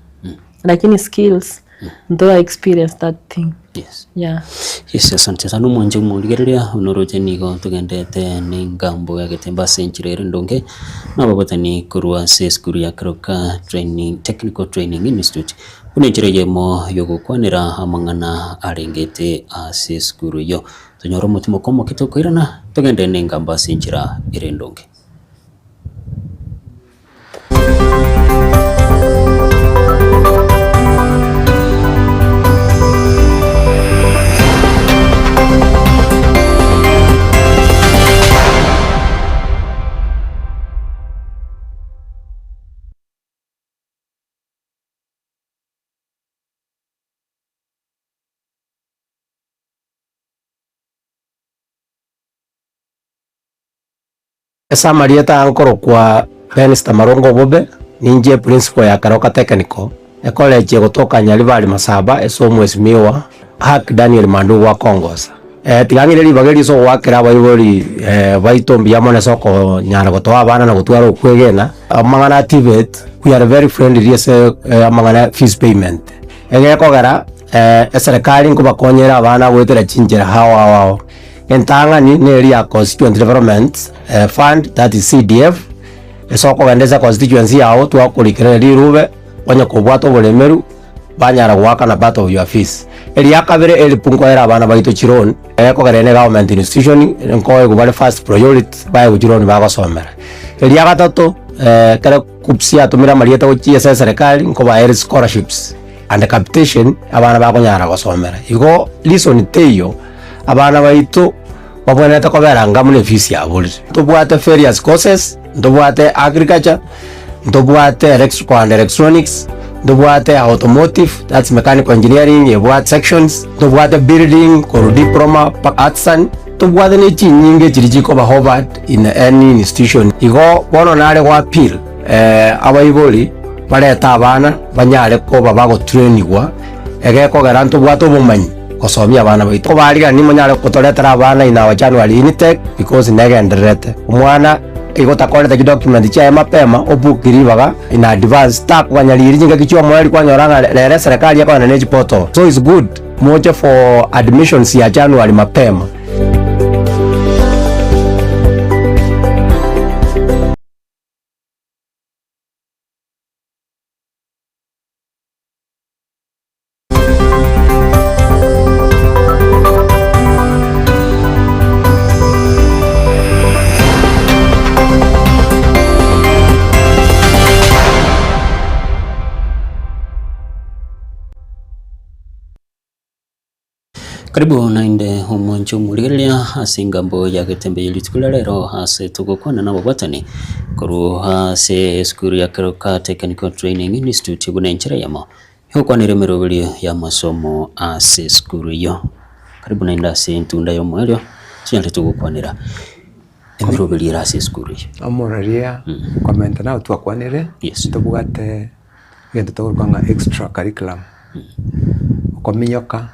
lakini skills Though I experienced that thing. Yes. Yeah. Yes, asante sana mwanje muligereria unoroje nigo tugendete ni ngambo ya Getemba Century ndonge na babatani kurwa se skuru ya Karoka Training Technical Training Institute unenjireye mo yogukwanira amangana arengete ase skuru yo tunyoro mutimo komo kitokoirana tugende ni ngamba Century irendonge. Esa marieta ankoro kwa Minister Marongo Bobe ninje principal ya Karoka Technical college kutoka Nyalibali Masaba esomwesimiwa Hak Daniel Mandu wa Kongosa tigangire libageri so wakira baibori baitombi amone soko nyara gotoa abana na gutwara ukwegena amangana activate we are very friendly yes amangana fees payment kogera serikali nkubakonyera abana gwetera chinjira hawa entanga ni area constituent development fund, that is CDF esoko gendeza constituency yao twakurikira rirube onye kubwato bulemeru banyara gwaka na part of your fees area kabere elipungo era abana baito chiron kogerene government institution nkoye kubale first priority baye chiron bagosomera area gatatu kare kupsia tumira marieta uchi serikali nkoba air scholarships and capitation abana bagonyara gosomera igo listen teyo abana baito baboneta kobera ngamune fees ya buli tubwate various courses ndubwate agriculture ndubwate electrical and electronics ndubwate automotive, that's mechanical engineering yebwate sections ndubwate building koro diploma artisan ndubwate ne chinyinge chirijiko ba Harvard in any institution igo bono nale kwa appeal abaiboli baleta abana banyale ko babago trainingwa egeko garanto bwato bumanyi kosomia abana baitu ko bariga ni munyale kutoletera abana ina wa January intake because negenderete umwana igotakoleta document cha mapema obukiribaga in advance tak wanyaliri jinga kichwa mwali kwanyoranga lere serikali yako na neji portal so it's good moja for admissions ya January mapema. Karibu nainde humoncho muligereria ase ngambo ya Getembe yilitukula lero ase tugokwana na babatani kuru ase skuru ya Karoka Technical Training Institute bunenchera yamo hokwanire merobelio ya masomo ase skuru yo. Karibu nainde ase ntunda yo mwelio tuyante tugokwanira emerobelio ase skuru yo amoraria komenta na twakwanire tubwate gento tugokanga extra curriculum kominyoka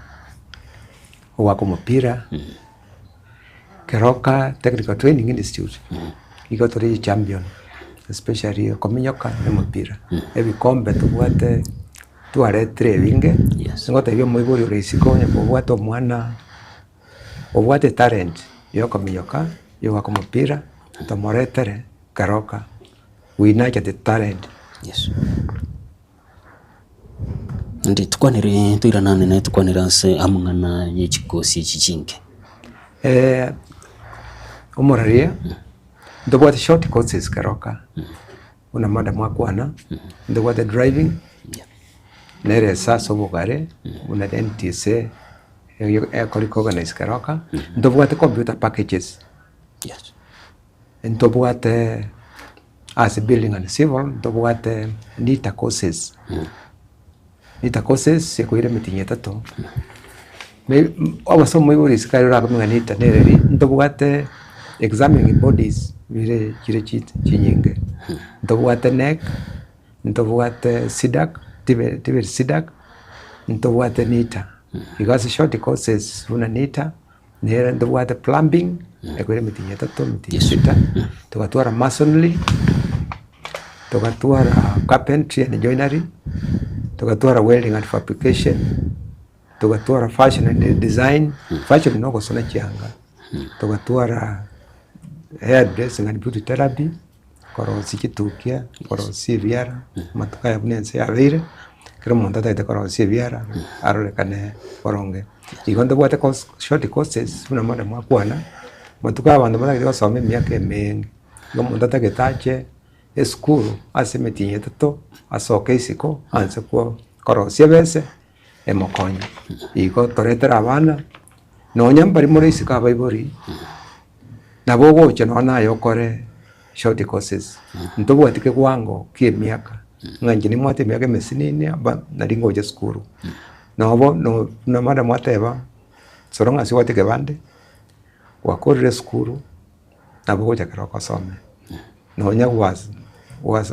wako mupira Karoka Technical Training Institute got three champion especially kominyoka na mupira ebikombe tubwate tuaretre binge ngote byo muiguri reisiko nya bwate mwana obwate talent yo kominyoka yo wako mupira tomoretere Karoka we nurture the talent. Yes. Ndi tukwanire tuiranane na tukwanira se amangana yechikosi chichinge umoraria ndobwate short courses Karoka una mada mwakwana ndobwate driving nere sasa bugare una NTSA economic organize Karoka ndobwate computer packages ndobwate as building and civil ndobwate NITA courses NITA courses sekoire mitinye tato me abasomo iburi sikarira kumenya NITA nereri ndobwate examining bodies vile kire chinyinge ndobwate NEC ndobwate SIDAC tibe SIDAC ndobwate NITA because short courses una NITA nera ndobwate plumbing ekoire mitinye tato mitinye sita tukatwara masonry tukatwara carpentry and joinery tugatwara welding and fabrication, tugatwara fashion and design, fashion no gusona chianga, tugatwara hairdressing and beauty therapy, korosi kitukia, korosi viara, matuka ya bunense ya veire, kero monta taite korosi viara, arole kane koronge. Igondo bwate short courses, una mwana mwakwana, matuka abandu bana basome myaka emengi. Ngo monta tagetache school asemetinye tato asoke isiko anse ko korosi bese emokonya. Igo toretera abana no nyambari muri isika baibori. Nabo goche no nayo kore short courses. Ntobo atike kwango kie miaka. Nganje ni mwate miaka mesinini aba naringo je school. Nobo no na mara mwateba soronga si watike bande. Wakorere school nabo goche karo kasome. No nya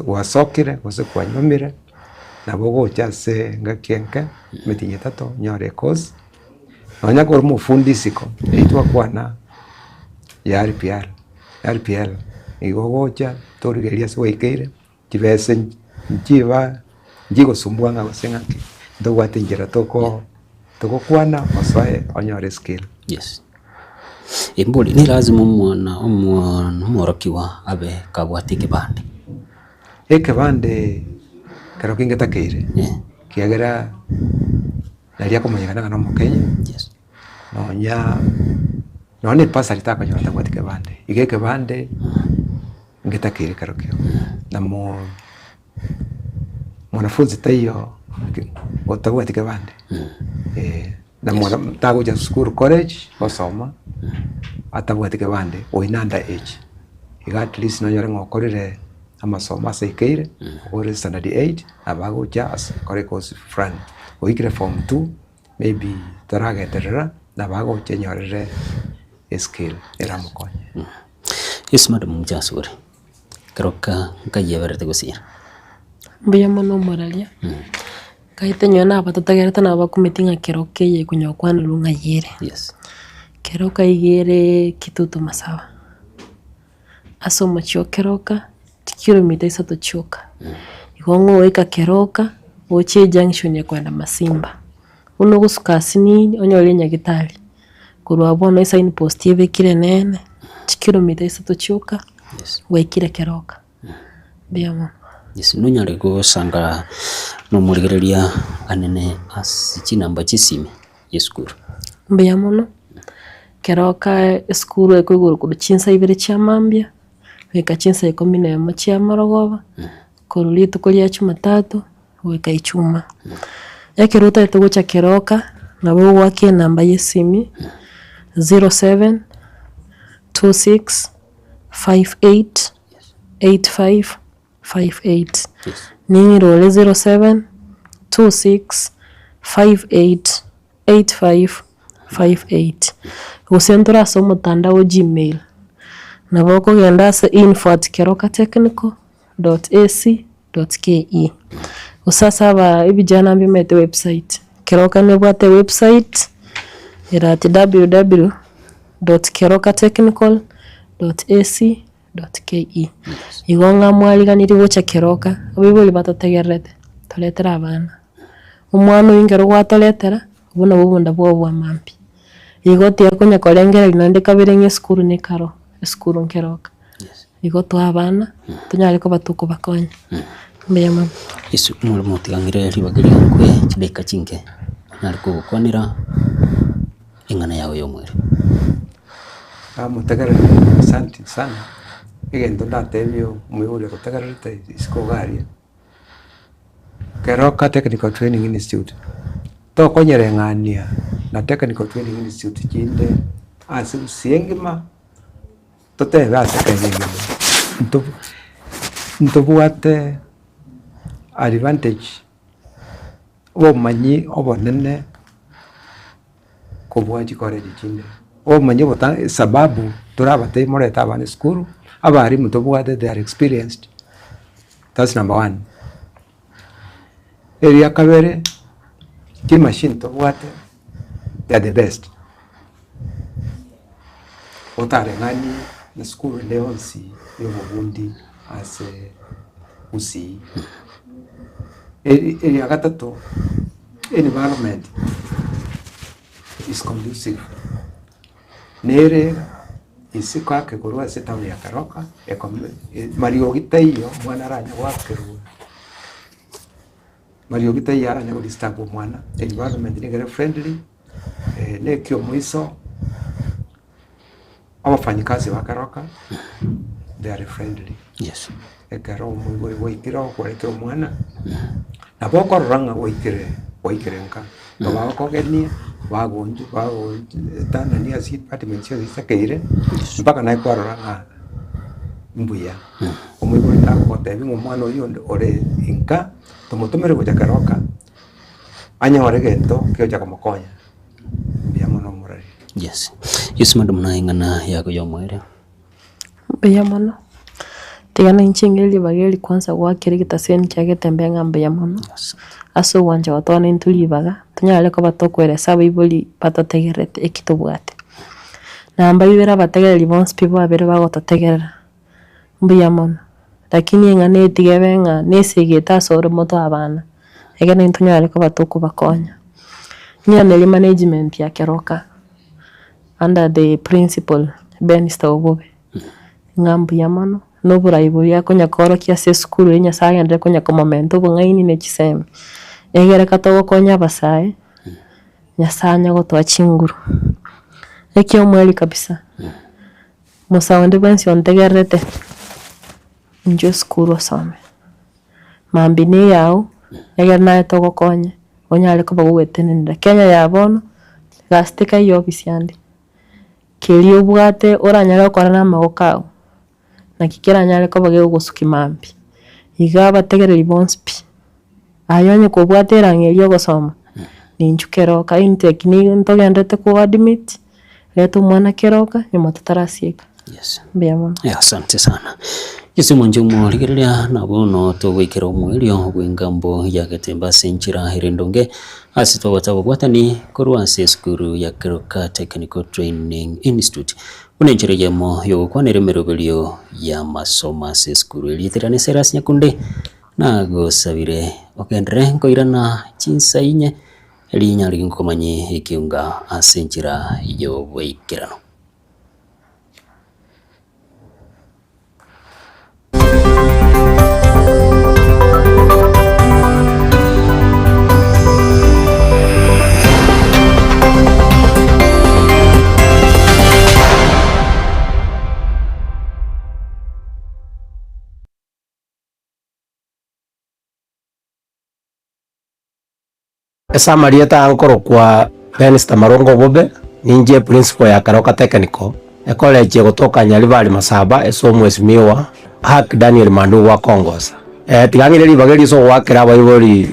wasokire kose kwanyumire nabo goche se ngakenke metinye tato nyore course. No nya kor mufundisiko eitwa kwana ya RPL igogocha torigeria sweikeire kibese njiba njigo sumbwanga gosengaki ndogwate njera toko kwana oswae onyore skill. Yes. Imbuli ni lazima umwana morokiwa abe kabwati kibande. Ekibande karo kingetakire. Kiagera nalia kumanyana na Mukenya. Yes. None pasa litaka nyota kwa kibande. Igeke bande ngetakire karo kio. Na mwanafunzi tayo otagwa kibande. Na mwana tago ja school college osoma atagwa kibande oinanda age. Iga at least no yore ngokorire amasoma sekeire or standard 8 abago just kore course friend. Oikire form 2 maybe tarageterera na bago chenyorere skill era mukonye. Yes madam Mjasuri. Karoka kayeverte gosira. Mbuya mono moralia. Kaite nyona abatatagereta na bakumitinga keroke ye kunyokwana lunga yere. Yes. Keroka igere kitutu masawa. Asomo chio keroka kilomita 3 choka. Igongo weka keroka oche junction ya kwenda Masimba. Uno gusuka sinini onyole nyagitali. Kurwa bono sign post yebe kire nene kilomita 3 choka. Yes. Wekire keroka. Biamo. Yes, nunyare go sanga no murigereria anene asichina mbachisime yeskuru. Biamo no. Keroka eskuru ekuguru kuchinsa ibere chamambia. Weka chinsa 11 chia Marogoba. Korulito kulia Jumatatu weka ichuma. Yakiruta itugucha keroka na wewe wake namba yesimi 07 26 58 85 58. Nini role 07 26 58 85 58. Usentura somo mtandao Gmail. Na boko genda se info@kerokatechnical.ac.ke. Usasa ba ibijana mbimete website. Keroka nebwate website irati www.kerokatechnical.ac.ke. Igonga mwaliganiri gocha keroka abibuli batategerete toletera abana. Umwana wingero gwatoletera ubona bubunda bwo mampi. Igoti yakonya kolengera linandika birenge skuru ne karo. Skuru nkeroka. Yes. Igoto abana tunyari ko batuko bakonya. Mbeyama. Isu mutigangire ribagiri kwe kideka chinke. Nari ko konira ingana yawe yomwere. Mutegara asante sana. Igendo ndatebyo muyure kutegarite iskogaria. Keroka Technical Training Institute. To konyere ngania na Technical Training Institute kinde asu siengima tote basa kanyenge. Ntobuate advantage omanyi obonene kubwaji kore dikinde. Omanyi bota sababu turabate moreta abane school abari mutobuate they are experienced. That's number 1. Area kabere ki machine tobuate they are the best. Otare ngani na school leonsi yo Burundi ase usi area gatatu, environment is conducive. Nere isika kegurwa setamu ya Karoka Mario Gitaiyo mwana aranya gwakerwa Mario Gitaiyo aranya disturb mwana environment ni friendly nekyo mwiso abafanyikazi ba Karoka they are friendly. Yes. Ekaro mwe waikira kwarekera mwana na boko ranga waikire nka baba ko genia bagonju tana ni asi department ya sakere mpaka na kwa ranga mbuya umwe ko ta ko te bingo mwana uyo ore inka tomotomere go Karoka anya ore gento kyo cha kumukonya bia mono murari. Yes. Yusuma dumna ingana yako yomwere bia mono tigana inchingeli bageli kwanza gwakire gitaseni cyage tembe ngambe ya mono aso wanje watwana intulibaga tunyale ko batokweresa bibuli batotegerete ekitobwate namba bibera bategereri bonse people abere bagototegerera mbuya mono lakini ngane etigebenga nesigeta sore moto abana egene intunyale ko batoko bakonya nyane management ya Karoka under the principal Ben Stawobe ngambu ya mono no buraibo ya konya koro kia se skulu nya saga ndre konya ko momento bungaini ne chiseme egere katogo konya basaye nya sanya go to chinguru ekyo mweli kabisa musawande bansi ontegerete njo skulu some mambini yao egere na togo konya onya ale ko bagwetenenda Kenya ya bono gastika yo bisiande kelio bwate oranyara korana magokao na kikera nyale ko bage gusuka imambi iga bategereri bonspi ayonye ko bwatera ngelyo gosoma ninju Keroka in technique ntogendete ko admit leto mwana Keroka nyuma tutarasieka. Yes. Biamo. Ya asante sana. Yesi monjumo ligereria nabono to wikero mwelio wengambo ya Gatemba senchira hirindonge asito watabo watani korwanse skuru ya Karoka Technical Training Institute. Unenchereyemo yo kwanere merogelio ya masoma se skuru literane seras nyakunde nago sabire okendre koirana chinsainya linya linkomanye ikiunga asenchira yo weikirano. Esa marieta ankoro kwa Ben Stamarongo Bobe ninje principal ya Karoka Technical college kutoka Nyalibali Masaba esomwesimiwa Hak Daniel Mandu wa Kongosa tigangire libageri so wakira bayibori